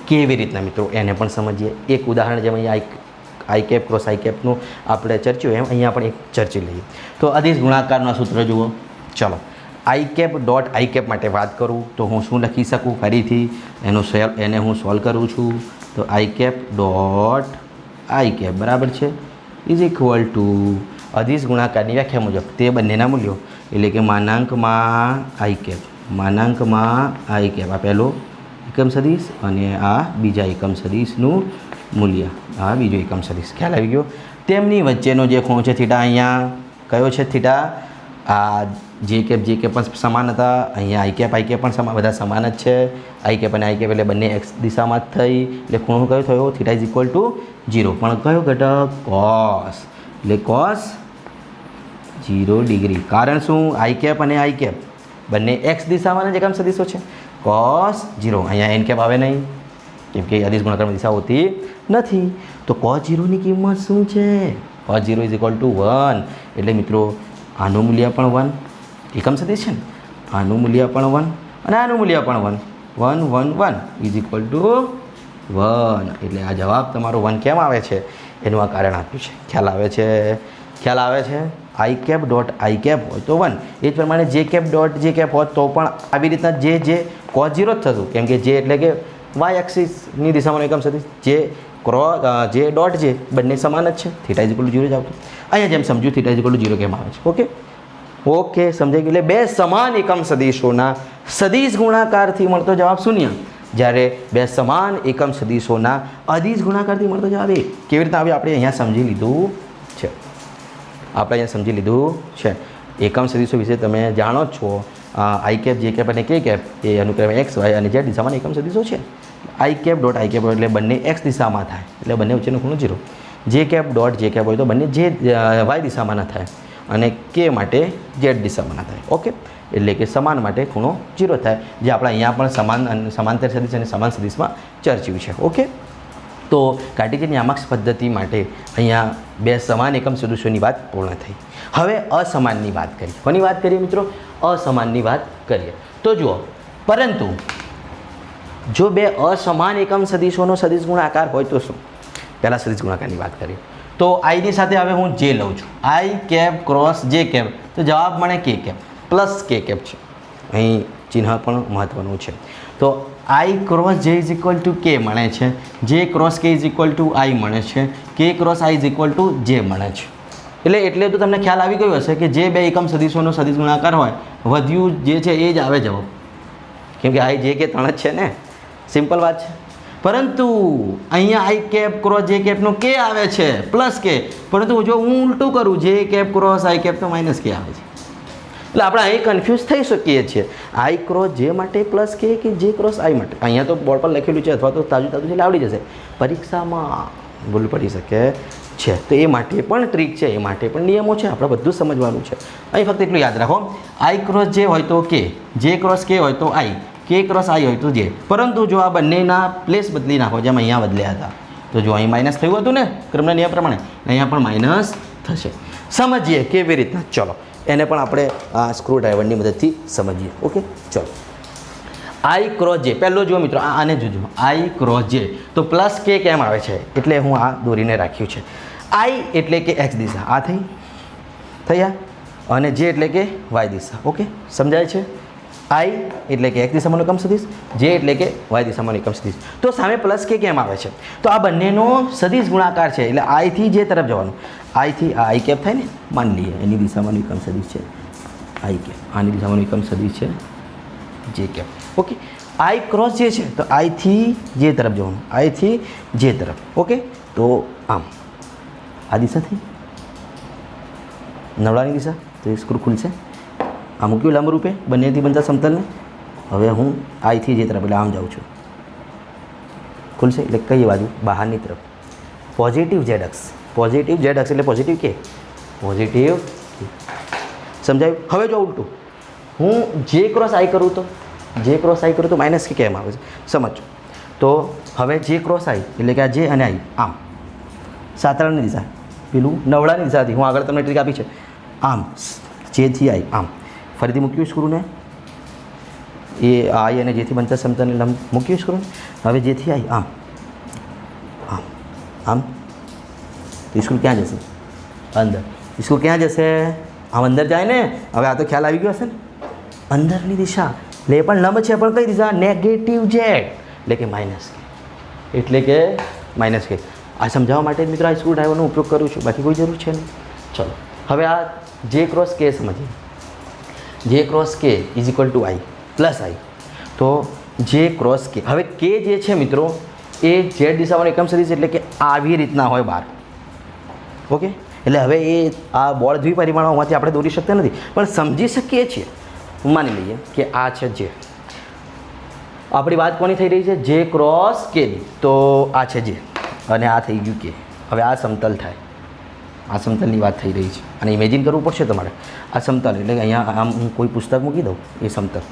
કેવી રીતના મિત્રો એને પણ સમજીએ. એક ઉદાહરણ જેમ અહીંયા આઈ કેપ ક્રોસ આઈ કેપનું આપણે ચર્ચ્યું એમ અહીંયા પણ એક ચર્ચી લઈએ. તો અદિશ ગુણાકારના સૂત્ર જુઓ. ચલો, I cap dot I cap માટે વાત કરું તો હું શું લખી શકું? ફરીથી એને હું સોલ્વ કરું છું. તો I cap dot I cap બરાબર છે ઇઝ ઇક્વલ ટુ અદિશ ગુણાકારની વ્યાખ્યા મુજબ તે બંનેના મૂલ્યો એટલે કે માનાંકમાં આઈ કેપ આ પહેલો એકમ સદિશ અને આ બીજા એકમ સદિશનું મૂલ્ય, આ બીજો એકમ સદિશ. ખ્યાલ આવી ગયો? તેમની વચ્ચેનો જે ખૂણો છે થીટા, અહીંયા કયો છે થીટા? આ જે કેપ પણ સમાન હતા. અહીંયા આઈ કેપ પણ સમાન, બધા સમાન જ છે. આઈ કેપ અને આઈ કેપ એટલે બંને એક્સ દિશામાં જ થઈ એટલે ખૂણો કયો થયો? Theta is equal to 0. પણ કયો ઘટક? કોસ. એટલે કોસ 0 ડિગ્રી. કારણ શું? આઈ કેપ અને આઈ કેપ બંને એક્સ દિશામાં જ એકમ સદિશો છે. કોસ 0. અહીંયા એન કેપ આવે નહીં કેમ કે અદિશ ગુણાકારમાં દિશા હોતી નથી. તો કોસ 0ની કિંમત શું છે? Cos 0 is equal two 1. એટલે મિત્રો આનું મૂલ્ય પણ 1, એકમ સદિશ છે ને, આનું મૂલ્ય પણ 1 અને આનું મૂલ્ય પણ 1. 1 1 1 ઇઝ ઇક્વલ ટુ 1. એટલે આ જવાબ તમારો 1 કેમ આવે છે એનું આ કારણ આપ્યું છે. ખ્યાલ આવે છે? I cap dot I cap હોય તો 1, એ જ પ્રમાણે જે કેપ ડોટ જે કેપ હોત તો પણ આવી રીતના જે કોસ 0 જ થતું કેમ કે જે એટલે કે વાય એક્સિસની દિશામાં એકમ સદિશ, જે ડોટ જે બંને સમાન જ છે. થીટા ઇઝ ઇક્વલ ટુ 0 જ આવતું. અહીંયા જેમ સમજ્યું થીટા ઇઝ ઇક્વલ ટુ 0 કેમ આવે છે? ઓકે સમજાઈ ગયું. એટલે બે સમાન એકમ સદિશોના સદિશ ગુણાકારથી મળતો જવાબ 0, જ્યારે બે સમાન એકમ સદિશોના અદિશ ગુણાકારથી મળતો જવાબ 1. કેવી રીતના આવે આપણે અહીંયા સમજી લીધું છે. એકમ સદિશો વિશે તમે જાણો જ છો. આઈ કેપ જે કેપ અને કે કેપ એ અનુક્રમે એક્સ વાય અને ઝેડ દિશામાં એકમ સદિશો છે. I cap dot I cap એટલે બંને એક્સ દિશામાં થાય એટલે બંને વચ્ચેનો ખૂણો 0. જે કેપ ડોટ જે કેપ હોય તો બંને જે વાય દિશામાં ના થાય અને કે માટે ઝેડ દિશામાં ના થાય. ઓકે, એટલે કે સમાન માટે ખૂણો 0 થાય, જે આપણે અહીંયા પણ સમાંતર સદિશ અને સમાન સદિશમાં ચર્ચ્યું છે. ઓકે, તો કાર્ટેશિયન યામાક્ષ પદ્ધતિ માટે અહીંયા બે સમાન એકમ સદિશોની વાત પૂર્ણ થઈ. હવે અસમાનની વાત કરીએ. કોની વાત કરીએ મિત્રો? અસમાનની વાત કરીએ. તો જુઓ, પરંતુ જો બે અસમાન એકમ સદિશોનો સદિશ ગુણાકાર હોય તો શું? પહેલાં સદિશ ગુણાકારની વાત કરીએ તો આઈની સાથે હવે હું જે લઉં છું I cap cross J cap તો જવાબ મળે કે કેપ પ્લસ કે કેપ છે. અહીં ચિહ્ન પણ મહત્ત્વનું છે. તો આઈ ક્રોસ જે ઇઝ ઇક્વલ ટુ કે મળે છે, જે cross K is equal to આઈ મળે છે, કે cross I is equal to જે મળે છે. એટલે તો તમને ખ્યાલ આવી ગયો હશે કે જે બે એકમ સદિશોનો સદિશ ગુણાકાર હોય વધ્યું જે છે એ જ આવે જવાબ, કેમ કે આઈ જે કે 3 જ છે ને, સિમ્પલ વાત છે. પરંતુ અહીંયા આઈ કેપ ક્રોસ જે કેપનો કે આવે છે પ્લસ કે, પરંતુ જો હું ઉલટું કરું J cap cross I cap તો માઇનસ કે આવે છે. એટલે આપણે અહીં કન્ફ્યુઝ થઈ શકીએ છીએ. આઈ ક્રોસ જે માટે પ્લસ કે જે ક્રોસ આઈ માટે. અહીંયા તો બોર્ડ પર લખેલું છે અથવા તો તાજું છે એટલે આવડી જશે. પરીક્ષામાં ભૂલ પડી શકે છે, તો એ માટે પણ ટ્રીક છે, એ માટે પણ નિયમો છે, આપણે બધું સમજવાનું છે. અહીં ફક્ત એટલું યાદ રાખો, આઈ ક્રોસ જે હોય તો કે, જે ક્રોસ કે હોય તો આઈ, કે ક્રોસ આઈ હોય તો જે. પરંતુ જો આ બંનેના પ્લેસ બદલી નાખો જેમ અહીંયા બદલ્યા હતા તો જો અહીં માઇનસ થયું હતું ને ક્રમના નિયમ પ્રમાણે, અહીંયા પણ માઇનસ થશે. સમજીએ કેવી રીતના, ચલો એને પણ આપણે આ સ્ક્રૂ ડ્રાઈવરની મદદથી સમજીએ. ઓકે, ચલો આઈ ક્રોસ જે પહેલો જુઓ મિત્રો, આને જોજો આઈ ક્રોસ જે તો પ્લસ કે કેમ આવે છે એટલે હું આ દોરીને રાખ્યું છે. આઈ એટલે કે એક્સ દિશા આ થયા અને જે એટલે કે વાય દિશા. ઓકે, સમજાય છે? આઈ એટલે કે એક્સ દિશામાં એકમ સદિશ, જે એટલે કે વાય દિશામાં એકમ સદિશ. તો સામે પ્લસ કે કેમ આવે છે તો આ બંનેનો સદિશ ગુણાકાર છે એટલે આઈથી જે તરફ જવાનું, આઈથી આ આઈ કેપ થાય ને, માની લઈએ એની દિશામાં એકમ સદિશ છે આઈ કેપ, આની દિશામાં એકમ સદિશ છે જે કેપ. ઓકે, આઈ ક્રોસ જે છે તો આઈથી જે તરફ જવાનું, આઈથી જે તરફ. ઓકે, તો આમ આ દિશા થઈ નવડાની દિશા, તો એ સ્ક્રૂ ખુલશે. આ મૂક્યું લંબ રૂપે બંનેથી બનતા સમતલને. હવે હું આઈથી જે તરફ એટલે આમ જાઉં છું, ખુલશે. એટલે કઈ બાજુ? બહારની તરફ. પોઝિટિવ ઝેડ અક્ષ. પોઝિટિવ ઝેડ અક્ષ એટલે પોઝિટિવ કે પોઝિટિવ કે. સમજાયું? હવે જો ઉલટું, હું જે ક્રોસ આઈ કરું તો જે ક્રોસ આઈ કરું તો માઇનસ કે કેમ આવે છે સમજો. તો હવે જે ક્રોસ આઈ એટલે કે આ જે અને આઈ આમ સાતરાની દિશા, પેલું નવડાની દિશાથી હું આગળ તમને ટ્રીક આપી છે. આમ જેથી આઈ આમ ફરીથી મૂક્યું સ્ક્રૂને, એ આઈ અને જેથી બનતા સમતલને લંબ મૂક્યું સ્ક્રૂને. હવે જેથી આઈ આમ આમ આમ, તો સ્ક્રૂ ક્યાં જશે? અંદર. સ્ક્રૂ ક્યાં જશે? આમ અંદર જાય ને. હવે આ તો ખ્યાલ આવી ગયો હશે ને, અંદરની દિશા. એટલે એ પણ લંબ છે, પણ કઈ દિશા? નેગેટિવ ઝેડ એટલે કે માઇનસ કે. એટલે કે માઇનસ કે. આ સમજાવવા માટે મિત્રો આ સ્ક્રૂ ડ્રાઈવરનો ઉપયોગ કરું છું, બાકી કોઈ જરૂર છે નહીં. ચલો હવે આ જે ક્રોસ કે સમજીએ. J cross K is equal to I plus I. તો જે ક્રોસ કે, હવે કે જે છે મિત્રો એ ઝેડ દિશામાં એકમ સદિશ એટલે કે આવી રીતના હોય બહાર. ઓકે, એટલે હવે એ આ બોળ દ્વિપરિમાણોમાંથી આપણે દોરી શકતા નથી, પણ સમજી શકીએ છીએ. માની લઈએ કે આ છે જે. આપણી વાત કોની થઈ રહી છે? જે ક્રોસ કેની. તો આ છે જે અને આ થઈ ગયું કે. હવે આ સમતલ થાય, આ સમતલની વાત થઈ રહી છે અને ઇમેજિન કરવું પડશે તમારે. આ સમતલ એટલે કે અહીંયા આમ હું કોઈ પુસ્તક મૂકી દઉં, એ સમતલ.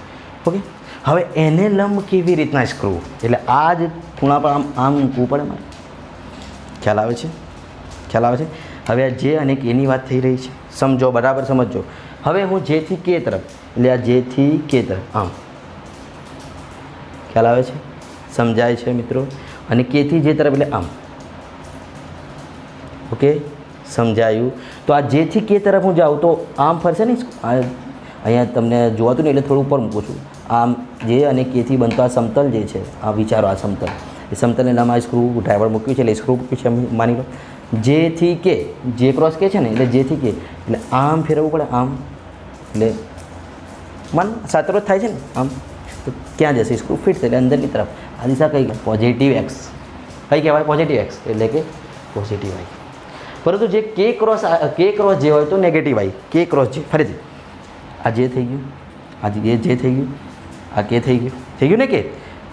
ઓકે, હવે એને લંબ કેવી રીતના સ્ક્રૂ, એટલે આ જ ખૂણા પર આમ આમ મૂકવું પડે મારે. ખ્યાલ આવે છે? ખ્યાલ આવે છે? હવે આ જે અને કેની વાત થઈ રહી છે, સમજો, બરાબર સમજો. હવે હું જેથી કે તરફ એટલે આ જેથી કે તરફ આમ. ખ્યાલ આવે છે? સમજાય છે મિત્રો? અને કેથી જે તરફ એટલે આમ. ઓકે, સમજાયું? તો આ જેથી કે તરફ હું જાઉં તો આમ ફરશે ને. અહીંયા તમને જોવાતું નહીં એટલે થોડું ઉપર મૂકું છું. આમ જે અને કેથી બનતો આ સમતલ જે છે, આ વિચારો, આ સમતલ, એ સમતલને નામ આ સ્ક્રૂ ડ્રાઈવર મૂક્યું છે એટલે સ્ક્રૂ મૂક્યું છે માની લો. જેથી કે જે ક્રોસ કે છે ને એટલે જેથી કે એટલે આમ ફેરવવું પડે આમ. એટલે મન સાતરો થાય છે ને આમ. તો ક્યાં જશે? સ્ક્રૂ ફિટ એટલે અંદરની તરફ. આ દિશા કઈ? Positive x. કઈ કહેવાય? પોઝિટિવ એક્સ એટલે કે પોઝિટિવ આઈ. પરંતુ જે કે ક્રોસ જે હોય તો નેગેટિવ આઈ. કે ક્રોસ જે, ફરીથી આ જે થઈ ગયું, આ જે થઈ ગયું, આ કે થઈ ગયું, થઈ ગયું ને કે.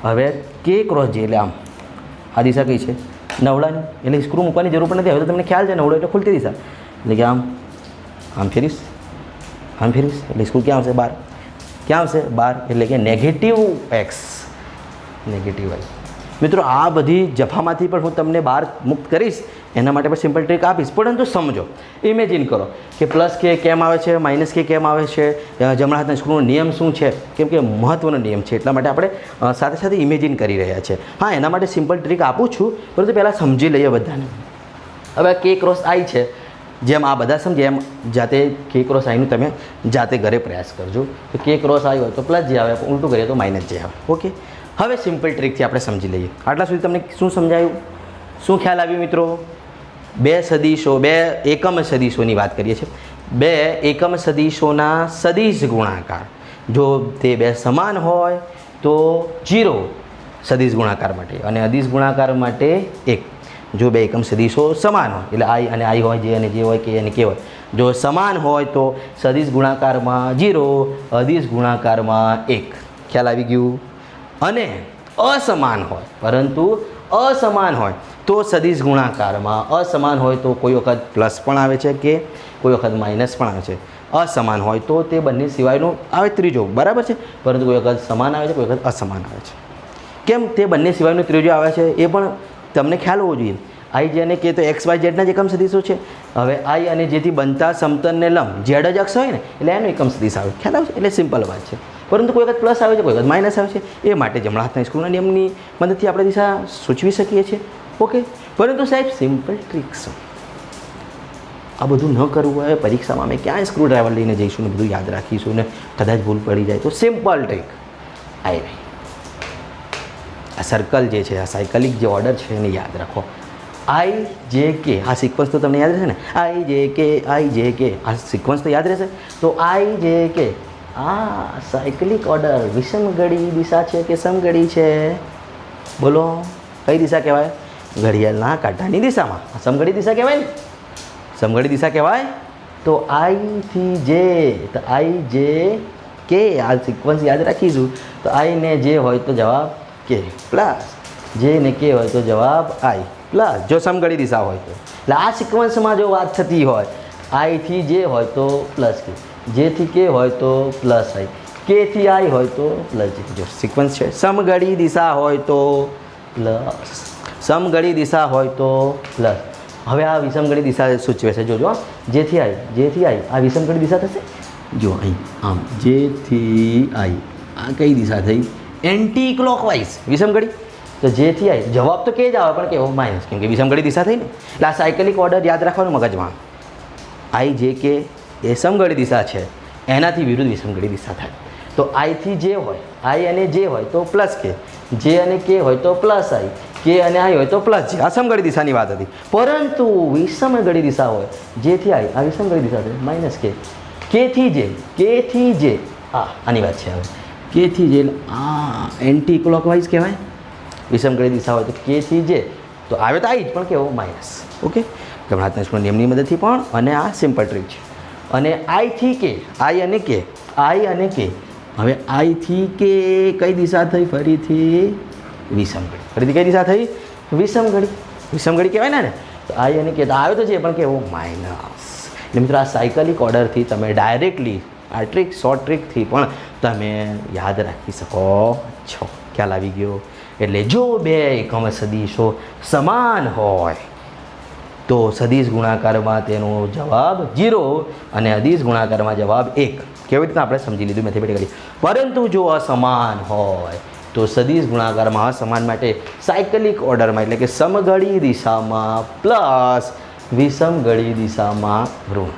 હવે કે ક્રોસ જે એટલે આમ. આ દિશા કઈ છે? નવડાની. એટલે સ્ક્રૂ મૂકવાની જરૂર પણ નથી. હવે તો તમને ખ્યાલ છે નવડો એટલે ખુલતી દિશા. એટલે કે આમ આમ ફેરીશ, આમ ફેરીશ એટલે સ્ક્રૂ ક્યાં આવશે? બહાર. ક્યાં આવશે? બહાર. એટલે કે નેગેટિવ એક્સ, નેગેટિવ આઈ. મિત્રો આ બધી જફામાંથી પણ હું તમને બહાર મુક્ત કરીશ, એના માટે પણ સિમ્પલ ટ્રીક આપીશ. પરંતુ સમજો, ઇમેજિન કરો કે પ્લસ કે કેમ આવે છે, માઇનસ કે કેમ આવે છે, જમણા હાથના સ્ક્રૂનો નિયમ શું છે, કેમ કે મહત્ત્વનો નિયમ છે એટલા માટે આપણે સાથે સાથે ઇમેજિન કરી રહ્યા છીએ. હા, એના માટે સિમ્પલ ટ્રીક આપું છું, પરંતુ પહેલાં સમજી લઈએ બધાને. હવે કે ક્રોસ આઈ છે, જેમ આ બધા સમજે એમ જાતે કે ક્રોસ આઈનું તમે જાતે ઘરે પ્રયાસ કરજો. તો કે ક્રોસ આઈ હોય તો પ્લસ જે આવે, ઉલટું કરીએ તો માઇનસ જે આવે. ઓકે, હવે સિમ્પલ ટ્રીકથી આપણે સમજી લઈએ. આટલા સુધી તમને શું સમજાયું? શું ખ્યાલ આવ્યું મિત્રો? બે સદીશો, બે એકમ સદીશોની વાત કરીએ છીએ. બે એકમ સદીશોના સદીશ ગુણાકાર, જો તે બે સમાન હોય તો 0 સદીશ ગુણાકાર માટે, અને અદિશ ગુણાકાર માટે 1. જો બે એકમ સદીશો સમાન હોય એટલે આઈ અને આઈ હોય, જે અને જે હોય, કે અને કે હોય. જો સમાન હોય તો સદીશ ગુણાકારમાં 0, અદિશ ગુણાકારમાં 1. ખ્યાલ આવી ગયું? અને અસમાન હોય, પરંતુ અસમાન હોય તો સદિશ ગુણાકારમાં અસમાન હોય તો કોઈ વખત પ્લસ પણ આવે છે કે કોઈ વખત માઇનસ પણ આવે છે. અસમાન હોય તો તે બંને સિવાયનું આવે ત્રીજો, બરાબર છે. પરંતુ કોઈ વખત સમાન આવે છે, કોઈ વખત અસમાન આવે છે. કેમ તે બંને સિવાયનું ત્રીજો આવે છે એ પણ તમને ખ્યાલ હોવો જોઈએ. આઈ જે અને કે તો એક્સ વાય ઝેડના જ એકમ સદીશો છે. હવે આઈ અને જેથી બનતા સમતલને લંબ ઝેડ જ અક્ષ હોય ને એટલે એનો એકમ સદીશ આવે. ખ્યાલ આવે છે? એટલે સિમ્પલ વાત છે. પરંતુ કોઈ વખત પ્લસ આવે છે, કોઈ વખત માઇનસ આવે છે. એ માટે જમણા હાથના સ્ક્રૂના નિયમની મદદથી આપણે દિશા સૂચવી શકીએ છીએ. ઓકે, પરંતુ સાહેબ સિમ્પલ ટ્રીક્સ, આ બધું ન કરવું હોય પરીક્ષામાં અમે ક્યાં સ્ક્રૂ ડ્રાઈવર લઈને જઈશું ને બધું યાદ રાખીશું ને કદાચ ભૂલ પડી જાય તો સિમ્પલ ટ્રીક આવી રહી. આ સર્કલ જે છે, આ સાયકલિક જે ઓર્ડર છે એને યાદ રાખો. આઈ જે કે, આ સિક્વન્સ તો તમને યાદ રહેશે ને? આઈ જે કે, આઈ જે કે, આ સિક્વન્સ તો યાદ રહેશે. તો આઈ જે કે, આ સાયકલિક ઓર્ડર વિષમગળી દિશા છે કે સમગળી છે? બોલો, કઈ દિશા કહેવાય? ઘડિયાળના કાંટાની દિશામાં સમગળી દિશા કહેવાય ને? સમગળી દિશા કહેવાય. તો આઈ થી જે, તો આઈ જે કે, આ સિક્વન્સ યાદ રાખીશું. તો આઈ ને જે હોય તો જવાબ કે પ્લસ, જે ને કે હોય તો જવાબ આઈ પ્લસ, જો સમગળી દિશા હોય તો. એટલે આ સિક્વન્સમાં જો વાત થતી હોય, આઈથી જે હોય તો પ્લસ કે, જેથી કે હોય તો પ્લસ આઈ, કેથી આઈ હોય તો પ્લસ જે. જો સિક્વન્સ છે. સમગળી દિશા હોય તો પ્લસ, સમગળી દિશા હોય તો પ્લસ. હવે આ વિષમગળી દિશા સૂચવે છે. જોજો, જેથી આઈ આ વિષમગળી દિશા થશે. જો અહીં આમ જેથી આઈ, આ કઈ દિશા થઈ? એન્ટી ક્લોકવાઇઝ વિષમગળી. તો જેથી આઈ જવાબ તો કે જ આવે, પણ કેવો? માઇનસ, કેમ કે વિષમગળી દિશા થઈ ને. એટલે આ સાયકલિક ઓર્ડર યાદ રાખવાનું મગજમાં. આઈ જે કે એ સમગળી દિશા છે, એનાથી વિરુદ્ધ વિષમગળી દિશા થાય. તો આઈથી જે હોય, આઈ અને જે હોય તો પ્લસ કે, જે અને કે હોય તો પ્લસ આઈ, કે અને આઈ હોય તો પ્લસ જે. આ સમગળી દિશાની વાત હતી. પરંતુ વિષમગળી દિશા હોય, જેથી આઈ આ વિષમગળી દિશા છે, માઇનસ કે, કેથી જે આની વાત છે. હવે કેથી જે આ એન્ટી ક્લોકવાઇઝ કહેવાય. વિષમગળી દિશા હોય તો કેથી જે, તો આવે તો આઈ જ, પણ કેવો? માઇનસ. ઓકે, ગમણાત્મક નિયમની મદદથી પણ, અને આ સિમ્પલ ટ્રીક છે. અને આઈથી કે, આઈ અને કે, હવે આઈથી કે કઈ દિશા થઈ? ફરીથી વિષમગળી. ફરીથી કઈ દિશા થઈ? વિષમગળી કહેવાય ને. તો આઈ અને કે તો આવે તો છે, પણ કેવો? માઇનસ. એટલે મિત્રો, આ સાયકલિક ઓર્ડરથી તમે ડાયરેક્ટલી આ ટ્રીક, શોર્ટ ટ્રીકથી પણ તમે યાદ રાખી શકો છો. ખ્યાલ આવી ગયો? એટલે જો બે એકમ સદીશો સમાન હોય તો સદીશ ગુણાકારમાં તેનો જવાબ 0 અને અદિશ ગુણાકારમાં જવાબ 1. કેવી રીતના આપણે સમજી લીધું મેથેમેટિકલી. પરંતુ જો અસમાન હોય તો સદીશ ગુણાકારમાં અસમાન માટે સાયકલિક ઓર્ડરમાં, એટલે કે સમગળી દિશામાં પ્લસ, વિષમગળી દિશામાં ઋણ.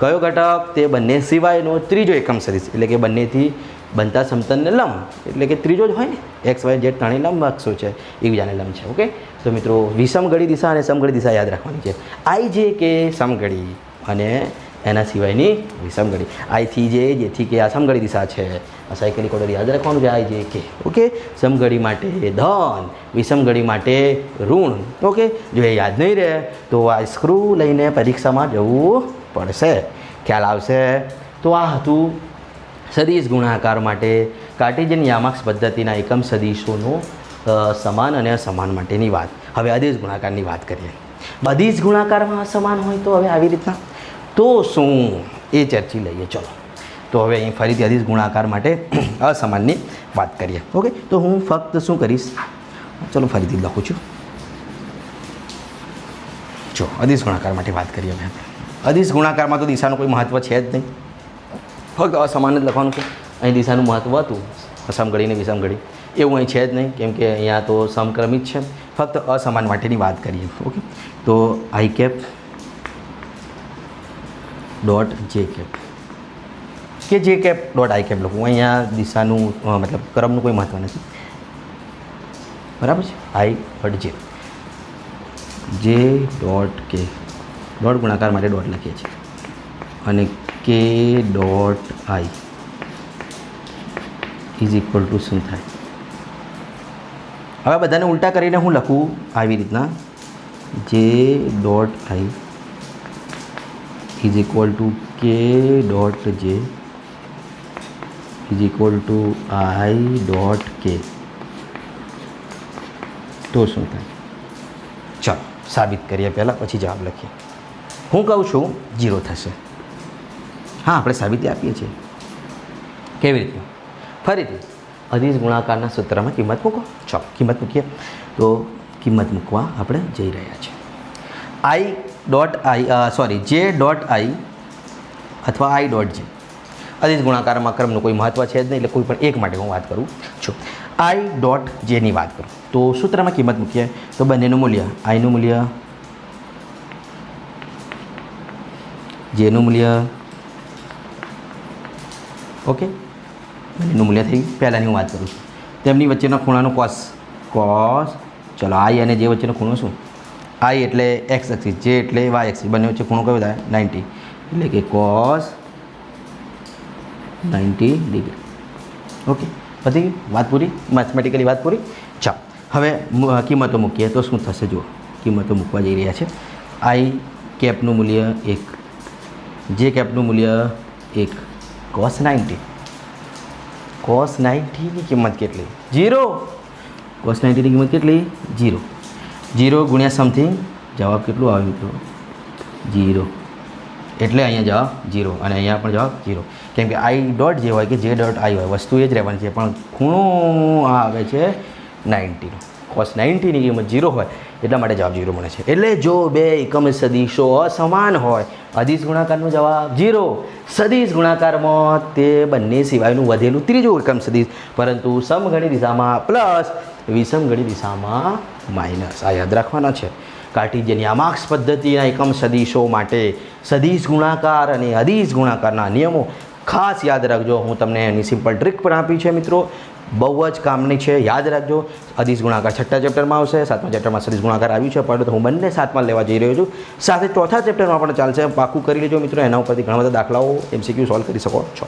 કયો ઘટક? તે બંને સિવાયનો ત્રીજો એકમ સદીશ, એટલે કે બંનેથી બનતા સમતલને લંબ, એટલે કે ત્રીજો જ હોય ને. એક્સ વાય ઝેડ ત્રણેય લંબ અક્ષો છે, એકબીજાને લંબ છે. ઓકે, તો મિત્રો વિષમગળી દિશા અને સમગળી દિશા યાદ રાખવાની છે. આઈ જે કે સમગળી અને એના સિવાયની વિષમગળી. આઈથી જે, જેથી કે આ સમગળી દિશા છે. આ સાયકલિક ઓર્ડર યાદ રાખવાનું છે. આઈ જે કે. ઓકે, સમગળી માટે ધન, વિષમગળી માટે ઋણ. ઓકે, જો એ યાદ નહીં રહે તો આ સ્ક્રૂ લઈને પરીક્ષામાં જવું પડશે. ખ્યાલ આવશે? તો આ હતું સદીશ ગુણાકાર માટે કાર્ટેશિયન યામાક્ષ પદ્ધતિના એકમ સદીશોનો સમાન અને અસમાન માટેની વાત. હવે અદિશ ગુણાકારની વાત કરીએ. અદિશ ગુણાકારમાં અસમાન હોય તો હવે આવી રીતના તો શું, એ ચર્ચી લઈએ. ચલો, તો હવે અહીં ફરીથી અદિશ ગુણાકાર માટે અસમાનની વાત કરીએ. ઓકે, તો હું ફક્ત શું કરીશ, ચલો ફરીથી લખું છું. જો અદિશ ગુણાકાર માટે વાત કરીએ. હવે અદિશ ગુણાકારમાં તો દિશાનું કોઈ મહત્ત્વ છે જ નહીં, ફક્ત અસમાન જ લખવાનું છે. અહીં દિશાનું મહત્ત્વ હતું, સમગળી ને વિષમગળી, એવું અહીં છે જ નહીં, કેમ કે અહીંયા તો સમક્રમિત છે. ફક્ત અસમાન માટેની વાત કરીએ. ઓકે, તો I cap dot J cap, કે J cap dot I cap લખું. અહીંયા દિશાનું મતલબ ક્રમનું કોઈ મહત્ત્વ નથી. બરાબર છે? આઈ ડોટ જે ડોટ કે, ડોટ ગુણાકાર માટે ડોટ લખીએ છીએ, અને કે dot I is equal to શું થાય? હવે બધાને ઉલટા કરીને હું લખું આવી રીતના, જે dot I is equal to કે ડોટ જે is equal to I dot કે. તો શું થાય? ચાલો સાબિત કરીએ પહેલાં, પછી જવાબ લખીએ. હું કહું છું 0 થશે. હા, આપણે સાબિતી આપીએ છીએ. કેવી રીતે? ફરીથી અદિશ ગુણાકારના સૂત્રમાં કિંમત મૂકો. ચાલો કિંમત મૂકીએ. તો કિંમત મૂકવા આપણે જઈ રહ્યા છીએ. આઈ ડોટ આઈ જે ડોટ આઈ અથવા આઈ ડોટ જે. અદિશ ગુણાકારમાં ક્રમનું કોઈ મહત્ત્વ છે જ નહીં, એટલે કોઈ પણ એક માટે હું વાત કરું છું. આઈ ડોટ જેની વાત કરું તો સૂત્રમાં કિંમત મૂકીએ તો બંનેનું મૂલ્ય, આઈનું મૂલ્ય, જેનું મૂલ્ય. ઓકે, બંનેનું મૂલ્ય થઈ ગયું. પહેલાંની હું વાત કરું છું. તેમની વચ્ચેના ખૂણાનો કોસ. ચલો, આઈ અને જે વચ્ચેનો ખૂણો શું? આઈ એટલે એક્સ એક્સિસ, જે એટલે વાય એક્સિસ. બંને વચ્ચે ખૂણો કયો થાય? 90. એટલે કે કોસ 90 ડિગ્રી. ઓકે, પતી ગયું, વાત પૂરી, મેથમેટિકલી વાત પૂરી. ચાલો હવે કિંમતો મૂકીએ તો શું થશે? જુઓ, કિંમતો મૂકવા જઈ રહ્યા છે. આઈ કેપનું મૂલ્ય 1, જે કેપનું મૂલ્ય 1, cos 90. cos 90ની કિંમત કેટલી? 0. cos 90ની કિંમત કેટલી? 0. 0 ગુણ્યા સમથિંગ, જવાબ કેટલું આવે મિત્રો? 0. એટલે અહીંયા જવાબ 0 અને અહીંયા પણ જવાબ 0, કેમ કે આઈ ડોટ જે હોય કે જે ડોટ આઈ હોય વસ્તુ એ જ રહેવાની છે, પણ ખૂણો આ આવે છે 90નો. cos 90ની કિંમત 0 હોય એટલા માટે જવાબ 0 મળે છે. એટલે જો બે એકમ સદીશો અસમાન હોય, અદિશ ગુણાકારનો જવાબ 0. સદિશ ગુણાકારમાં તે બંને સિવાયનું વધેલું ત્રીજું એકમ સદીશ, પરંતુ સમઘડી દિશામાં પ્લસ, વિષમઘડી દિશામાં માઇનસ. આ યાદ રાખવાના છે. કાર્ટેશિયન યામાર્ક્સ પદ્ધતિના એકમ સદીશો માટે સદિશ ગુણાકાર અને અદિશ ગુણાકારના નિયમો ખાસ યાદ રાખજો. હું તમને એની સિમ્પલ ટ્રીક પણ આપી છે મિત્રો, બહુ જ કામની છે, યાદ રાખજો. અદિશ ગુણાકાર 6થા ચેપ્ટરમાં આવશે, 7મા ચેપ્ટરમાં સદિશ ગુણાકાર આવ્યું છે, પરંતુ હું બંને 7માં લેવા જઈ રહ્યો છું. સાથે 4થા ચેપ્ટરમાં પણ ચાલશે, પાકું કરી લેજો મિત્રો. એના ઉપરથી ઘણા બધા દાખલાઓ MCQ સોલ્વ કરી શકો છો.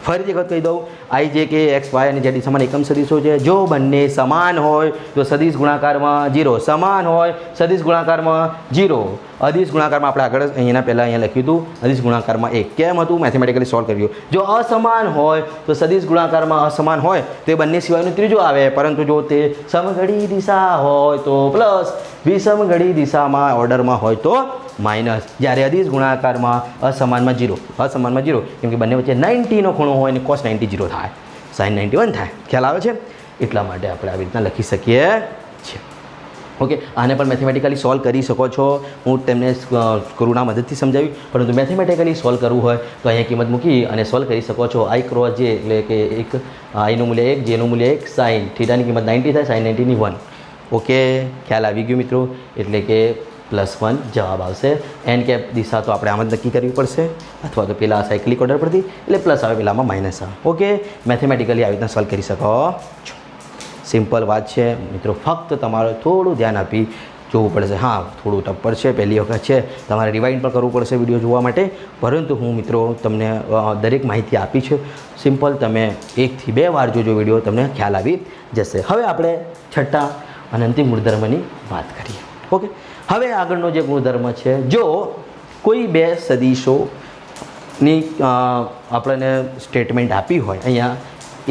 ફરીથી વખત કહી દઉં, આઈ જે કે એક્સ વાય અને ઝેડ સમાન એકમ સદીશો છે. જો બંને સમાન હોય તો સદિશ ગુણાકારમાં 0, સમાન હોય સદિશ ગુણાકારમાં 0. અદિશ ગુણાકારમાં આપણે આગળ અહીંયા પહેલાં અહીંયા લખ્યું હતું, અદિશ ગુણાકારમાં 1 કેમ હતું, મેથેમેટિકલી સોલ્વ કર્યું. જો અસમાન હોય તો સદિશ ગુણાકારમાં અસમાન હોય તે બંને સિવાયનું ત્રીજું આવે, પરંતુ જો તે સમઘડી દિશા હોય તો પ્લસ, વિષમઘડી દિશામાં ઓર્ડરમાં હોય તો માઇનસ. જ્યારે અદિશ ગુણાકારમાં અસમાનમાં 0, અસમાનમાં 0, કેમ કે બંને વચ્ચે 90નો ખૂણો હોય અને cos 90 0 થાય, sin 91 થાય. ખ્યાલ આવે છે? એટલા માટે આપણે આવી રીતના લખી શકીએ છીએ. ઓકે, આને પણ મેથેમેટિકલી સોલ્વ કરી શકો છો. હું તેમને સ્ક્રૂના મદદથી સમજાવ્યું, પરંતુ મેથેમેટિકલી સોલ્વ કરવું હોય તો અહીંયા કિંમત મૂકી અને સોલ્વ કરી શકો છો. આઈ ક્રોસ જે એટલે કે એક આઈનું મૂલ્ય 1, જેનું મૂલ્ય 1, સાઇન થીટાની કિંમત 90 થાય, સાઇન 90ની 1. ઓકે, ખ્યાલ આવી ગયો મિત્રો? એટલે કે +1 જવાબ આવશે. એન કેપ દિશા તો આપણે આમ જ નક્કી કરવી પડશે, અથવા તો પેલા સાયકલિક ઓર્ડર પરથી, એટલે પ્લસ આવે, પેલામાં માઇનસ આવે. ઓકે, મેથેમેટિકલી આવી રીતના સોલ્વ કરી શકો છો. સિમ્પલ વાત છે મિત્રો, ફક્ત તમારે થોડું ધ્યાન આપી જોવું પડશે. હા, થોડું ટફ પડશે, પહેલી વખત છે, તમારે રિવાઇન્ડ પણ કરવું પડશે વિડીયો જોવા માટે, પરંતુ હું મિત્રો તમને દરેક માહિતી આપી છે. સિમ્પલ તમે 1 થી 2 વાર જોજો વિડીયો, તમને ખ્યાલ આવી જશે. હવે આપણે છઠ્ઠા અને અંતિમ ગુણધર્મની વાત કરીએ. ઓકે, હવે આગળનો જે ગુણધર્મ છે, જો કોઈ બે સદીશોની આપણને સ્ટેટમેન્ટ આપી હોય, અહીંયા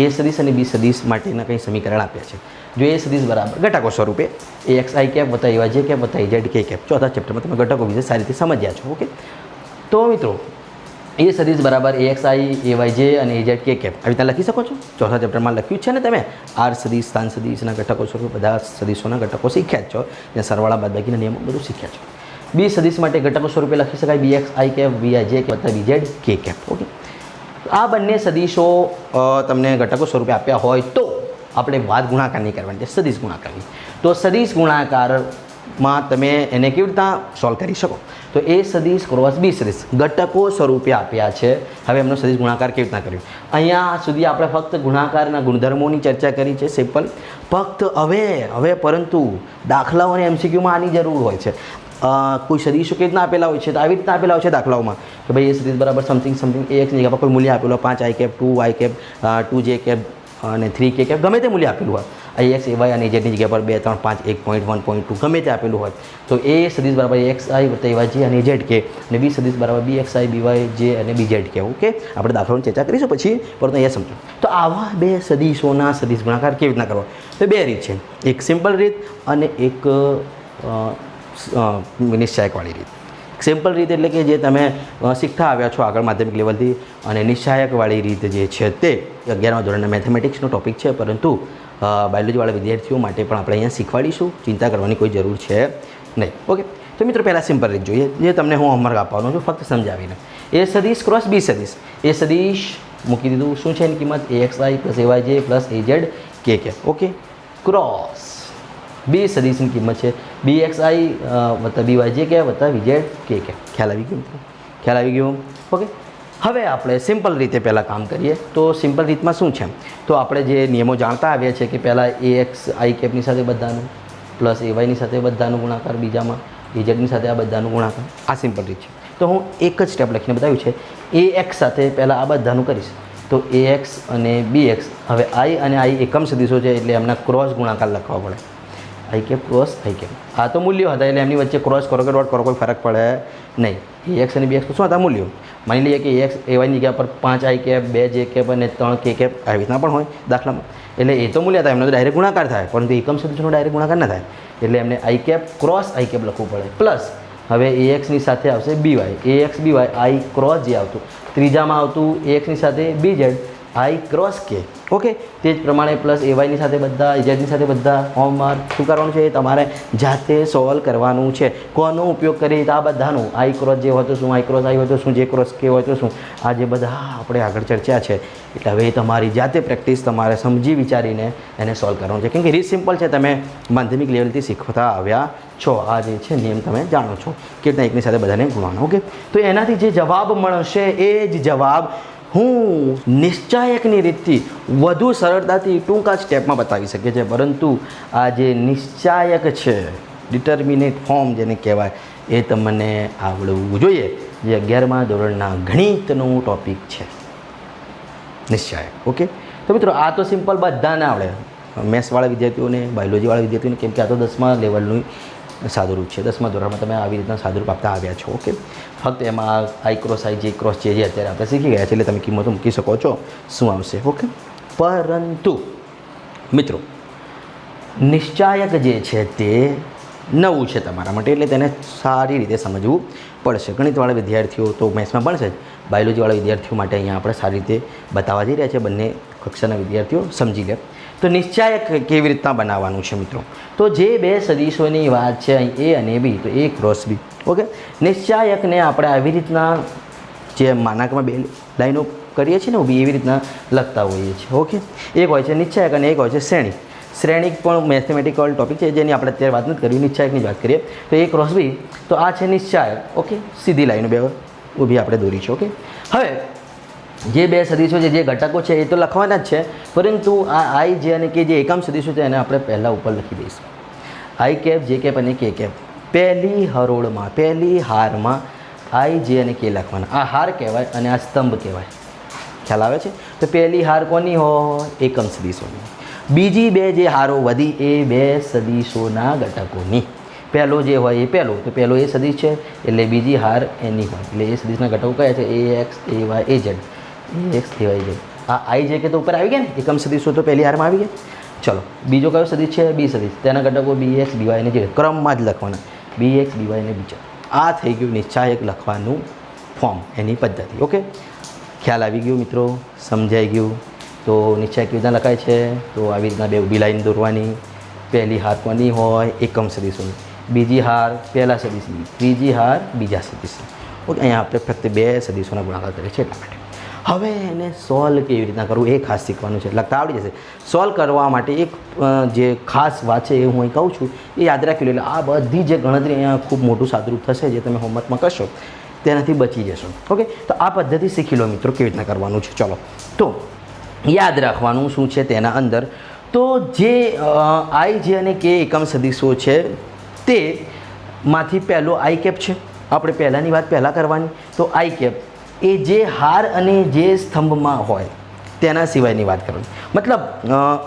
એ સદીશ અને બી સદીશ માટેના કંઈ સમીકરણ આપ્યા છે. જો એ સદીશ બરાબર ઘટકો સ્વરૂપે AXI કેપ વત્તા AYJ કેપ વત્તા AZ કે કેપ, ચોથા ચેપ્ટરમાં તમે ઘટકો વિશે સારી રીતે સમજ્યા છો. ઓકે, તો મિત્રો એ સદીશ બરાબર AXI, AYJ અને AZ કે કેપ આવી રીતના લખી શકો છો. ચોથા ચેપ્ટરમાં લખ્યું છે ને તમે, આર સદીશ, સ્થાન સદીશના ઘટકો સ્વરૂપે બધા સદીશોના ઘટકો શીખ્યા જ છો, ત્યાં સરવાળા બાદબાકીના નિયમો બધું શીખ્યા છો. બી સદીશ માટે ઘટકો સ્વરૂપે લખી શકાય BXI કેપ, VIJ કેપ વત્તા VZ કે કેપ. ઓકે, આ બંને સદીશો તમને ઘટકો સ્વરૂપે આપ્યા હોય તો આપણે વાત ગુણાકારની કરવાની છે, સદીશ ગુણાકારની. તો સદીશ ગુણાકારમાં તમે એને કેવી રીતના સોલ્વ કરી શકો? તો એ સદીશ ક્રોસ બી સદીશ ઘટકો સ્વરૂપે આપ્યા છે. હવે એમનો સદીશ ગુણાકાર કેવી રીતના કર્યો? અહીંયા સુધી આપણે ફક્ત ગુણાકારના ગુણધર્મોની ચર્ચા કરી છે, સિમ્પલ. ફક્ત હવે પરંતુ દાખલાઓ અને MCQમાં આની જરૂર હોય છે. કોઈ સદીશો કેવી રીતના આપેલા હોય છે, તો આવી રીતના આપેલા હોય છે દાખલાઓમાં કે ભાઈ એ સદીશ બરાબર સમથિંગ AXની જગ્યા પર કોઈ મૂલ્ય આપેલું હોય, 5i cap, 2y cap, 2j cap અને 3k કેપ, ગમે તે મૂલ્ય આપેલું હોય. AX, AY અને AZની જગ્યા પર 2, 3, 5, 1, 1.2 ગમે તે આપેલું હોય, તો એ સદીશ બરાબર AXI વત્તા AYJ અને AZ કે, અને બી સદીશ બરાબર BXI, BYJ અને BZ કે. ઓકે, આપણે દાખલાઓની ચર્ચા કરીશું પછી, પરંતુ અહીંયા સમજો. તો આવા બે સદીશોના સદીશ ગુણાકાર કેવી રીતના કરવા? તો બે રીત છે, એક સિમ્પલ રીત અને એક નિશ્ચાયકવાળી રીત. સિમ્પલ રીત એટલે કે જે તમે શીખતા આવ્યા છો આગળ માધ્યમિક લેવલથી, અને નિશ્ચાયકવાળી રીત જે છે તે 11મા ધોરણના મેથેમેટિક્સનો ટોપિક છે, પરંતુ બાયોલોજીવાળા વિદ્યાર્થીઓ માટે પણ આપણે અહીંયા શીખવાડીશું, ચિંતા કરવાની કોઈ જરૂર છે નહીં. ઓકે, તો મિત્રો પહેલાં સિમ્પલ રીત જોઈએ, જે તમને હું હોમવર્ક આપવાનો છું ફક્ત સમજાવીને. એ સદીશ ક્રોસ બી સદીશ, એ સદીશ મૂકી દીધું, શું છે એની કિંમત? AXI plus AYJ plus AZ કે. ઓકે, ક્રોસ બી સદીશની કિંમત છે BXI વત્તા BYJ કે વત્તા VZ કે. ખ્યાલ આવી ગયો મિત્રો? ખ્યાલ આવી ગયો? ઓકે, હવે આપણે સિમ્પલ રીતે પહેલાં કામ કરીએ. તો સિમ્પલ રીતમાં શું છે? તો આપણે જે નિયમો જાણતા આવ્યા છે કે પહેલાં AXI કેપની સાથે બધાનું પ્લસ AYની સાથે બધાનું ગુણાકાર, બીજામાં AZની સાથે આ બધાનું ગુણાકાર. આ સિમ્પલ રીત છે. તો હું એક જ સ્ટેપ લખીને બતાવ્યું છે. AX સાથે પહેલાં આ બધાનું કરીશ, તો AX અને BX, હવે I અને I એકમ સદીશો છે એટલે એમના ક્રોસ ગુણાકાર લખવા પડે, I cap cross I cap. આ તો મૂલ્યો હતા એટલે એમની વચ્ચે ક્રોસ કરો કે ડોટ કરો કોઈ ફરક પડે નહીં. AX અને BX શું હતા મૂલ્યો? માની લઈએ કે AX AYની જગ્યા પર 5 I કેપ 2 J કેપ અને 3 K કેપ આવી રીતના પણ હોય દાખલામાં, એટલે એ તો મૂલ્ય હતા એમનો તો ડાયરેક્ટ ગુણાકાર થાય, પરંતુ એકમ સદીશોનો ડાયરેક્ટ ગુણાકાર ના થાય, એટલે એમને I cap cross I cap લખવું પડે. પ્લસ હવે AXની સાથે આવશે BY, AX BY I cross જે આવતું, ત્રીજામાં આવતું AXની સાથે BZ I cross K. Okay, તે જ પ્રમાણે પ્લસ AYની સાથે બધા AZની સાથે બધા હોમવર્ક શું કરવાનું છે? તમારે જાતે સોલ્વ કરવાનું છે. કોનો ઉપયોગ કરી? આ બધાનું I ક્રોસ જે હોય તો શું, I ક્રોસ I હોય તો શું, J ક્રોસ K હોય તો શું, આ જે બધા આપણે આગળ ચર્ચા છે, એટલે હવે તમારી જાતે પ્રેક્ટિસ તમારે સમજી વિચારીને એને સોલ્વ કરવાનું છે. કેમ કે રીત સિમ્પલ છે, તમે માધ્યમિક લેવલથી શીખતા આવ્યા છો. આ જે છે નિયમ તમે જાણો છો કે રીતના એકની સાથે બધાને ગુણવાનો. ઓકે, તો એનાથી જે જવાબ મળશે એ જ જવાબ હું નિશ્ચાયકની રીતથી વધુ સરળતાથી ટૂંકા સ્ટેપમાં બતાવી શકે છે, પરંતુ આ જે નિશ્ચાયક છે, ડિટર્મિનેટ ફોર્મ જેને કહેવાય, એ તમને આવડવું જોઈએ. જે 11મા ધોરણના ગણિતનો ટૉપિક છે નિશ્ચાયક. ઓકે, તો મિત્રો આ તો સિમ્પલ બધાને આવડે, મેથ્સવાળા વિદ્યાર્થીઓને, બાયોલોજીવાળા વિદ્યાર્થીઓને, કેમ કે આ તો 10મા લેવલનું સાદુરૂપ છે. 10મા ધોરણમાં તમે આવી રીતના સાદુરૂપ આપતા આવ્યા છો. ઓકે, ફક્ત એમાં I cross I J cross J જે અત્યારે આપણે શીખી ગયા છે એટલે તમે કિંમતો મૂકી શકો છો શું આવશે. ઓકે, પરંતુ મિત્રો નિશ્ચાયક જે છે તે નવું છે તમારા માટે, એટલે તેને સારી રીતે સમજવું પડશે. ગણિતવાળા વિદ્યાર્થીઓ તો મેથ્સમાં ભણશે જ, બાયોલોજીવાળા વિદ્યાર્થીઓ માટે અહીંયા આપણે સારી રીતે બતાવવા જઈ રહ્યા છે, બંને કક્ષાના વિદ્યાર્થીઓ સમજી લે. તો નિશ્ચાયક કેવી રીતના બનાવવાનું છે મિત્રો? તો જે બે સદીશોની વાત છે અહીં A અને B, તો A ક્રોસ B. ઓકે, નિશ્ચાયકને આપણે આવી રીતના જે માનાંકમાં બે લાઈનો કરીએ છીએ ને ઊભી, એવી રીતના લખતા હોઈએ છીએ. ઓકે, એક હોય છે નિશ્ચાયક અને એક હોય છે શ્રેણિક. શ્રેણિક પણ મેથેમેટિકલ ટોપિક છે જેની આપણે અત્યારે વાત નથી કરવી, નિશ્ચાયકની જ વાત કરીએ. તો A ક્રોસ B, તો આ છે નિશ્ચાયક. ઓકે, સીધી લાઈનો બે ઊભી આપણે દોરી છે. ઓકે, હવે જે બે સદીશો છે, જે ઘટકો છે એ તો લખવાના જ છે, પરંતુ આ I J અને K જે એકમ સદીશો છે એને આપણે પહેલાં ઉપર લખી દઈશું. I કેપ J કેપ અને K કેપ પહેલી હરોળમાં, પહેલી હારમાં I J અને K લખવાના. આ હાર કહેવાય અને આ સ્તંભ કહેવાય. ખ્યાલ આવે છે? તો પહેલી હાર કોની હોય? એકમ સદીશોની. બીજી બે જે હારો વધી એ બે સદીશોના ઘટકોની. પહેલો જે હોય એ પહેલો, તો પહેલો એ સદીશ છે એટલે બીજી હાર એની હોય, એટલે એ સદીશના ઘટકો કયા છે? AX AY AZ, AX AY AZ. આ I J કે તો ઉપર આવી ગયા ને, એકમ સદીશો તો પહેલી હારમાં આવી ગયા. ચલો, બીજો કયો સદીશ છે? B સદીશ, તેના ઘટકો BX BY અને Z, ક્રમમાં જ લખવાના, BX BY અને બીજા. આ થઈ ગયું નિશ્ચાયક લખવાનું ફોર્મ, એની પદ્ધતિ. ઓકે, ખ્યાલ આવી ગયો મિત્રો? સમજાઈ ગયું? તો નિશ્ચાયક કેવી રીતના લખાય છે? તો આવી રીતના બે ઊભી લાઈન દોરવાની. પહેલી હાર કોની હોય? એકમ સદીશોની. બીજી હાર પહેલા સદીશની, ત્રીજી હાર બીજા સદીશની. ઓકે, અહીંયા આપણે ફક્ત બે સદીશોના ગુણાકાર કરીએ છીએ એટલા માટે. હવે એને સોલ્વ કેવી રીતના કરવું એ ખાસ શીખવાનું છે. લખતા આવડી જશે. સોલ્વ કરવા માટે એક જે ખાસ વાત છે એ હું અહીં કહું છું, એ યાદ રાખી લો. એટલે આ બધી જે ગણતરી અહીંયા ખૂબ મોટું સાદુરૂપ થશે, જે તમે હોમવર્કમાં કરશો તેનાથી બચી જશો. ઓકે, તો આ પદ્ધતિ શીખી લો મિત્રો કેવી રીતના કરવાનું છે. ચલો, તો યાદ રાખવાનું શું છે તેના અંદર, તો જે I J અને K એકમ સદીશો છે તે માંથી પહેલો I કેપ છે. આપણે પહેલાંની વાત પહેલાં કરવાની. તો I કેપ એ જે હાર અને જે સ્તંભમાં હોય તેના સિવાયની વાત કરવાની. મતલબ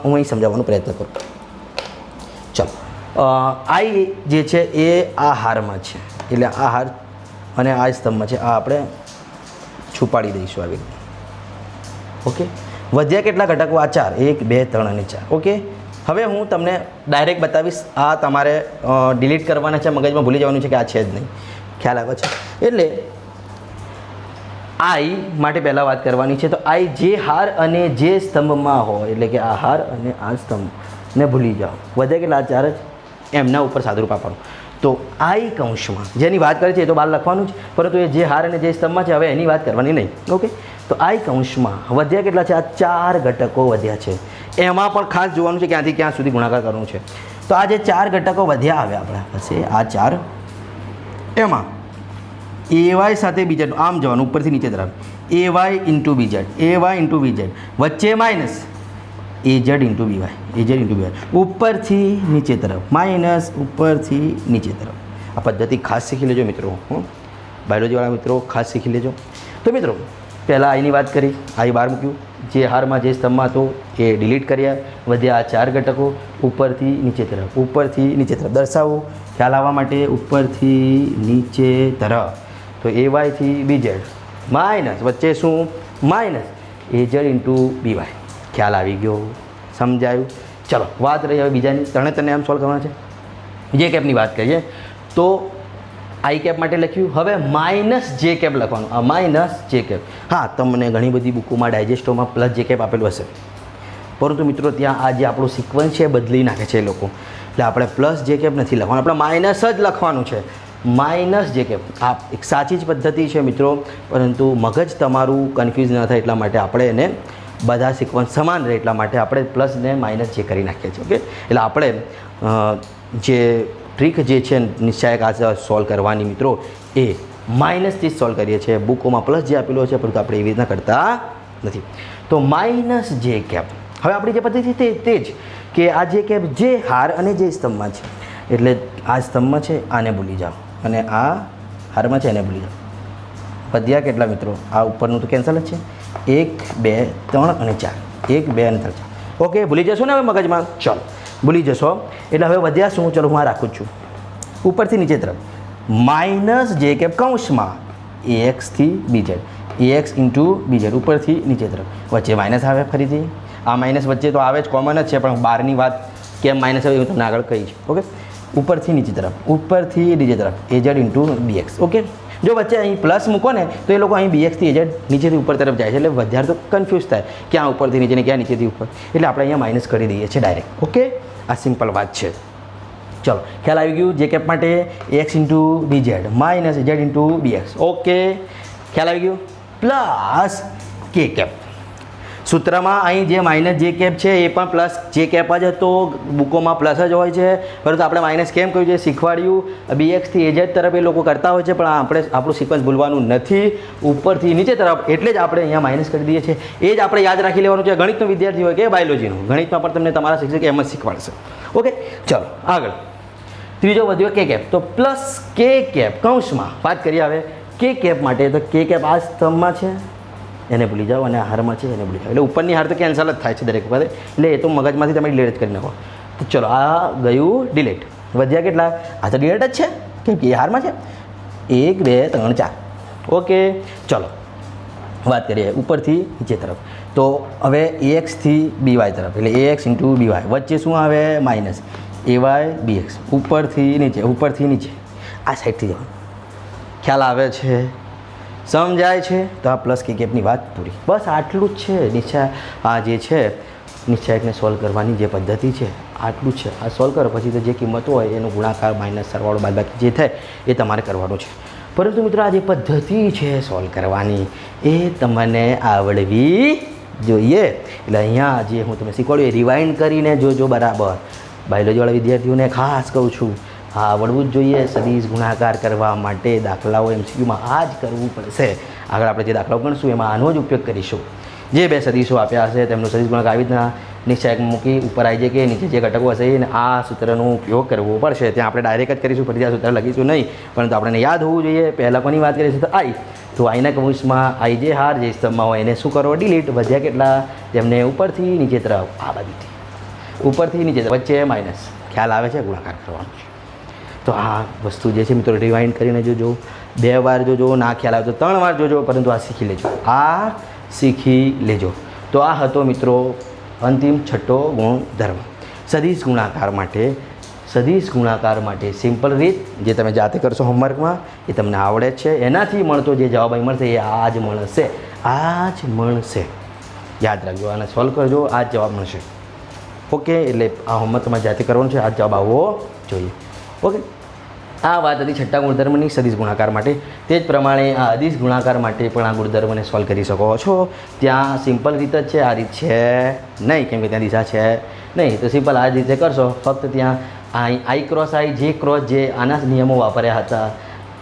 હું અહીં સમજાવવાનો પ્રયત્ન કરું. ચલો, I જે છે એ આ હારમાં છે, એટલે આ હાર અને આ સ્તંભમાં છે, આ આપણે છુપાડી દઈશું આવી રીતે. ઓકે, વધ્યા કેટલા ઘટકો? આ 4, 1 2 3 અને 4. ઓકે, હવે હું તમને ડાયરેક્ટ બતાવીશ. આ તમારે ડિલીટ કરવાના છે, મગજમાં ભૂલી જવાનું છે કે આ છે જ નહીં. ખ્યાલ આવે છે? એટલે I માટે પહેલાં વાત કરવાની છે. તો I જે હાર અને જે સ્તંભમાં હોય, એટલે કે આ હાર અને આ સ્તંભને ભૂલી જાઓ. વધે કેટલા? 4 જ. એમના ઉપર સાદુરૂપ આપવાનું. તો I કૌંસમાં જેની વાત કરે છે એ તો બહાર લખવાનું જ, પરંતુ એ જે હાર અને જે સ્તંભમાં છે હવે એની વાત કરવાની નહીં. ઓકે, તો I કૌંસમાં વધ્યા કેટલા છે? આ 4 ઘટકો વધ્યા છે. એમાં પણ ખાસ જોવાનું છે ક્યાંથી ક્યાં સુધી ગુણાકાર કરવાનું છે. તો આ જે 4 ઘટકો વધ્યા આવે આપણા પાસે, આ 4, એમાં AY સાથે BZ આમ જવાનું, ઉપરથી નીચે તરફ. AY into BZ, AY into BZ, વચ્ચે minus AZ into BY, AZ into BY, ઉપરથી નીચે તરફ માઇનસ, ઉપરથી નીચે તરફ. આ પદ્ધતિ ખાસ શીખી લેજો મિત્રો. બાયોલોજીવાળા મિત્રો ખાસ શીખી લેજો. તો મિત્રો પહેલાં આની વાત કરી, I બહાર મૂક્યું. જે હારમાં જે સ્તંભમાં હતો એ ડિલીટ કર્યા, વધ્યા આ 4 ઘટકો ઉપરથી નીચે તરફ, ઉપરથી નીચે તરફ દર્શાવો ખ્યાલ આવવા માટે, ઉપરથી નીચે તરફ. તો AY થી BZ માઇનસ વચ્ચે શું માઇનસ AZ ઇન્ટુ BY. ખ્યાલ આવી ગયો, સમજાયું? ચલો વાત રહી હવે બીજાની, ત્રણે આમ સોલ્વ કરવાના છે. જે કેપની વાત કરીએ તો આઈ કેપ માટે લખ્યું, હવે માઇનસ જે કેપ લખવાનું, આ માઇનસ જે કેપ. હા, તમને ઘણી બધી બુકોમાં ડાયજેસ્ટોમાં પ્લસ જે કેપ આપેલું હશે, પરંતુ મિત્રો ત્યાં આ જે આપણું સિક્વન્સ છે બદલી નાખે છે એ લોકો, એટલે આપણે પ્લસ જે કેપ નથી લખવાનું, આપણે માઇનસ જ લખવાનું છે. માઇનસ જે કેપ આ એક સાચી જ પદ્ધતિ છે મિત્રો, પરંતુ મગજ તમારું કન્ફ્યુઝ ન થાય એટલા માટે આપણે એને બધા સિક્વન્સ સમાન રહે એટલા માટે આપણે પ્લસ ને માઇનસ જે કરી નાખીએ છીએ. ઓકે, એટલે આપણે જે ટ્રીક જે છે નિશ્ચાયક આ સોલ્વ કરવાની મિત્રો એ માઇનસથી જ સોલ્વ કરીએ છીએ. બુકોમાં પ્લસ જે આપેલો છે પરંતુ આપણે એવી રીતના કરતા નથી. તો માઇનસ જે કેપ, હવે આપણી જે પદ્ધતિ તે જ કે આ જે કેપ જે હાર અને જે સ્તંભમાં છે, એટલે આ સ્તંભમાં છે આને ભૂલી જાઓ અને આ હારમાં છે એને ભૂલી જાઓ. વધ્યા કેટલા મિત્રો? આ ઉપરનું તો કેન્સલ જ છે, 1 2 3 અને 4, 1 2 અને 3 4. ઓકે, ભૂલી જશો ને હવે મગજમાં? ચલો ભૂલી જશો. એટલે હવે વધ્યા શું? ચલો હું આ રાખું છું ઉપરથી નીચે તરફ, માઇનસ જે કેપ કૌંસમાં AX થી BZ, AX ઇન્ટુ BZ ઉપરથી નીચે તરફ, વચ્ચે માઇનસ આવે. ફરીથી આ માઇનસ વચ્ચે તો આવે જ, કોમન જ છે, પણ બહારની વાત કેમ માઇનસ આવે હું તમને આગળ કહીશ. ઓકે, ઉપરથી નીચે તરફ, ઉપરથી નીચે તરફ AZ ઇન્ટુ BX. ઓકે, જો વચ્ચે અહીં પ્લસ મૂકો ને તો એ લોકો અહીં BX થી AZ નીચેથી ઉપર તરફ જાય છે, એટલે વધારે તો કન્ફ્યુઝ થાય ક્યાં ઉપરથી નીચે ને ક્યાં નીચેથી ઉપર, એટલે આપણે અહીંયા માઇનસ કરી દઈએ છીએ ડાયરેક્ટ. ઓકે, આ સિમ્પલ વાત છે. ચલો ખ્યાલ આવી ગયું. જે કેપ માટે AX into BZ minus AZ into BX. Okay, ખ્યાલ આવી ગયું. પ્લસ કે કેપ સૂત્રમાં અહીં જે માઇનસ જે કેપ છે એ પણ પ્લસ જે કેપ જ હતો, બુકોમાં પ્લસ જ હોય છે, પરંતુ આપણે માઇનસ કેમ કહ્યું છે શીખવાડ્યું. BX થી AZ તરફ એ લોકો કરતા હોય છે, પણ આપણે આપણું સિક્વન્સ ભૂલવાનું નથી, ઉપરથી નીચે તરફ, એટલે જ આપણે અહીંયા માઇનસ કરી દઈએ છીએ. એ જ આપણે યાદ રાખી લેવાનું છે, ગણિતનો વિદ્યાર્થી હોય કે બાયોલોજીનો. ગણિતમાં પણ તમને તમારા શિક્ષક એમ જ શીખવાડશે. ઓકે, ચલો આગળ. ત્રીજો વધ્યો કે કેપ, તો પ્લસ કે કેપ કૌંસમાં વાત કરીએ હવે કે કેપ માટે. તો કે કેપ આ સ્તંભમાં છે એને ભૂલી જાઓ અને હારમાં છે એને ભૂલી જાઓ, એટલે ઉપરની હાર તો કેન્સલ જ થાય છે દરેક વખતે, એટલે એ તો મગજમાંથી તમે ડિલીટ જ કરી નાખો. તો ચલો આ ગયું ડિલીટ. વધ્યા કેટલા? આ તો ડિલીટ જ છે કેમ કે એ હારમાં છે. 1 2 3 4. ઓકે, ચલો વાત કરીએ ઉપરથી નીચે તરફ. તો હવે AX થી BY તરફ, એટલે AX ઇન્ટુ BY, વચ્ચે શું આવે? માઇનસ AY BX, ઉપરથી નીચે, ઉપરથી નીચે, આ સાઈડથી જવાનું. ખ્યાલ આવે છે? સમજાય છે? તો આ પ્લસ કે કેપની વાત પૂરી. બસ આટલું જ છે. આ જે છે નિશ્ચાયકને સોલ્વ કરવાની જે પદ્ધતિ છે આટલું જ છે. આ સોલ્વ કરો પછી તો જે કિંમતો હોય એનો ગુણાકાર માઇનસ સરવાળો બાદબાકી જે થાય એ તમારે કરવાનું છે. પરંતુ મિત્રો આ જે પદ્ધતિ છે સોલ્વ કરવાની એ તમને આવડવી જોઈએ. એટલે અહીંયા જે હું તમને શીખવાડું એ રિવાઇન્ડ કરીને જોજો બરાબર. બાયોલોજીવાળા વિદ્યાર્થીઓને ખાસ કહું છું, હા આવડવું જ જોઈએ. સદીશ ગુણાકાર કરવા માટે દાખલાઓ MCQમાં આ જ કરવું પડશે. આગળ આપણે જે દાખલાઓ ગણશું એમાં આનો જ ઉપયોગ કરીશું. જે બે સદીશો આપ્યા હશે તેમનો સદીશ ગુણાકાર આવી રીતના નિશ્ચાયકમાં મૂકી ઉપર આવી જાય કે નીચે જે ઘટકો હશે એને આ સૂત્રનો ઉપયોગ કરવો પડશે. ત્યાં આપણે ડાયરેક્ટ જ કરીશું, ફરીથી આ સૂત્ર લખીશું નહીં, પરંતુ આપણને યાદ હોવું જોઈએ. પહેલાં કોની વાત કરીશું? તો આઈ. તો આઈના કૌંસમાં આઈ જે હાર જે સ્તંભમાં હોય એને શું કરો? ડિલીટ. વધ્યા કેટલા? તેમને ઉપરથી નીચે તરફ, આ બાજુથી ઉપરથી નીચે તરફ, વચ્ચે માઇનસ. ખ્યાલ આવે છે? ગુણાકાર કરવાનો છે. તો આ વસ્તુ જે છે મિત્રો રિવાઇન્ડ કરીને જોજો. 2 વાર જોજો, ના ખ્યાલ આવે તો 3 વાર જોજો, પરંતુ આ શીખી લેજો. આ શીખી લેજો. તો આ હતો મિત્રો અંતિમ 6થો ગુણધર્મ. સદીશ ગુણાકાર માટે, સદીશ ગુણાકાર માટે સિમ્પલ રીત જે તમે જાતે કરશો હોમવર્કમાં એ તમને આવડે જ છે. એનાથી મળતો જે જવાબ અહીં મળશે એ આ જ મળશે, આ જ મળશે. યાદ રાખજો, આને સોલ્વ કરજો, આ જ જવાબ મળશે. ઓકે, એટલે આ હોમવર્ક તમારે જાતે કરવાનું છે, આ જવાબ આવવો જોઈએ. ઓકે, આ વાત હતી 6થા ગુણધર્મની સદીશ ગુણાકાર માટે. તે જ પ્રમાણે આ અદીશ ગુણાકાર માટે પણ આ ગુણધર્મને સોલ્વ કરી શકો છો. ત્યાં સિમ્પલ રીત જ છે, આ રીત છે નહીં, કેમ કે ત્યાં દિશા છે નહીં. તો સિમ્પલ આ જ રીતે કરશો. ફક્ત ત્યાં આઈ ક્રોસ આઈ, જે ક્રોસ જે, આના નિયમો વાપર્યા હતા,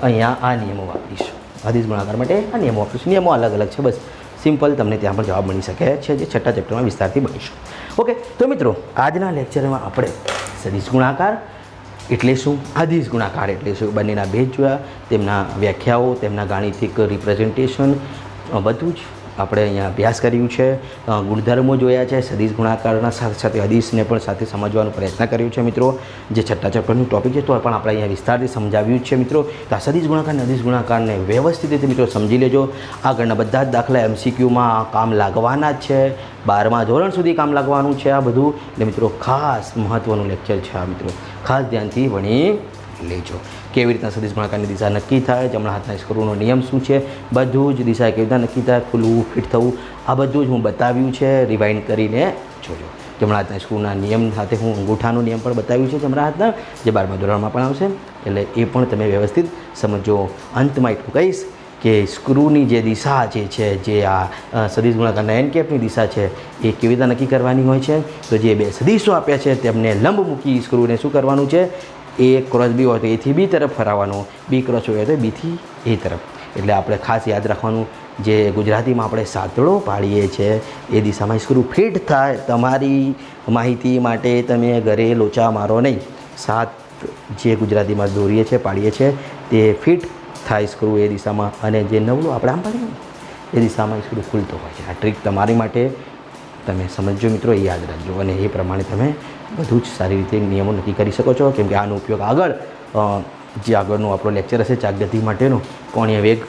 અહીંયા આ નિયમો વાપરીશું. અદીશ ગુણાકાર માટે આ નિયમો વાપરીશું. નિયમો અલગ અલગ છે, બસ સિમ્પલ તમને ત્યાં પણ જવાબ મળી શકે છે, જે 6થા ચેપ્ટરમાં વિસ્તારથી બનીશું. ઓકે, તો મિત્રો આજના લેક્ચરમાં આપણે સદીશ ગુણાકાર એટલે શું, અદીશ ગુણાકાર એટલે શું, બંનેના ભેદ જોયા, તેમના વ્યાખ્યાઓ, તેમના ગાણિતિક રિપ્રેઝન્ટેશન, બધું જ આપણે અહીંયા અભ્યાસ કર્યું છે, ગુણધર્મો જોયા છે, સદીશ ગુણાકારના સાથે સાથે હદીસને પણ સાથે સમજવાનો પ્રયત્ન કર્યો છે મિત્રો. જે છઠ્ઠા ચેપ્ટરનું ટોપિક છે તો પણ આપણે અહીંયા વિસ્તારથી સમજાવ્યું જ છે મિત્રો. તો આ સદીશ ગુણાકાર અને હદીસ ગુણાકારને વ્યવસ્થિત રીતે મિત્રો સમજી લેજો. આગળના બધા જ દાખલા MCQમાં કામ લાગવાના જ છે. 12મા ધોરણ સુધી કામ લાગવાનું છે આ બધું. એટલે મિત્રો ખાસ મહત્ત્વનું લેક્ચર છે આ મિત્રો, ખાસ ધ્યાનથી ભણી લેજો. કેવી રીતના સદીશ ગુણાકારની દિશા નક્કી થાય, જમણા હાથના સ્ક્રૂનો નિયમ શું છે, બધું જ દિશા કેવી રીતના નક્કી થાય, ખુલવું ફિટ થવું, આ બધું જ હું બતાવ્યું છે. રિવાઇન્ડ કરીને જોજો. જમણા હાથના સ્ક્રૂના નિયમ સાથે હું અંગૂઠાનો નિયમ પણ બતાવ્યું છે જમણા હાથના, જે 12મા ધોરણમાં પણ આવશે. એટલે એ પણ તમે વ્યવસ્થિત સમજો. અંતમાં એટલું કહીશ કે સ્ક્રૂની જે દિશા છે જે આ સદીશ ગુણાકારના એન કેપની દિશા છે એ કેવી રીતના નક્કી કરવાની હોય છે. તો જે બે સદીશો આપ્યા છે તેમને લંબ મૂકી સ્ક્રૂને શું કરવાનું છે, એ ક્રોસ બી હોય તો એથી બી તરફ ફરાવવાનો, બી ક્રોસ હોય તો બીથી એ તરફ. એટલે આપણે ખાસ યાદ રાખવાનું, જે ગુજરાતીમાં આપણે સાતડો પાડીએ છીએ એ દિશામાં સ્ક્રૂ ફિટ થાય. તમારી માહિતી માટે તમે ઘરે લોચા મારો નહીં. સાત જે ગુજરાતીમાં દોરીએ છીએ પાડીએ છીએ તે ફિટ થાય સ્ક્રૂ એ દિશામાં, અને જે નવલું આપણે આમ પાડીએ એ દિશામાં સ્ક્રૂ ખુલતો હોય છે. આ ટ્રીક તમારી માટે તમે સમજો મિત્રો, એ યાદ રાખજો અને એ પ્રમાણે તમે બધું જ સારી રીતે નિયમો નક્કી કરી શકો છો. કેમ કે આનો ઉપયોગ આગળ જે આગળનો આપણો લેક્ચર હશે ચાકગતિ માટેનો, કોણીય વેગ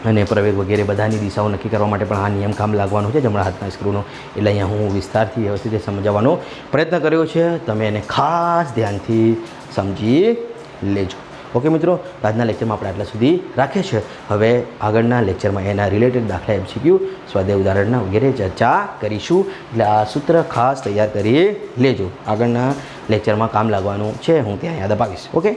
અને પ્રવેગ વગેરે બધાની દિશાઓ નક્કી કરવા માટે પણ આ નિયમ કામ લાગવાનો છે જમણા હાથના સ્ક્રૂનો. એટલે અહીંયા હું વિસ્તારથી વ્યવસ્થિત સમજાવવાનો પ્રયત્ન કર્યો છે. તમે એને ખાસ ધ્યાનથી સમજી લેજો. ઓકે મિત્રો, આજના લેક્ચરમાં આપણે આટલા સુધી રાખીએ છીએ. હવે આગળના લેક્ચરમાં એના રિલેટેડ દાખલા MCQ, સ્વાધ્યાય ઉદાહરણના વગેરે ચર્ચા કરીશું. એટલે આ સૂત્ર ખાસ તૈયાર કરી લેજો. આગળના લેક્ચરમાં કામ લાગવાનું છે, હું ત્યાં યાદ અપાવીશ. ઓકે.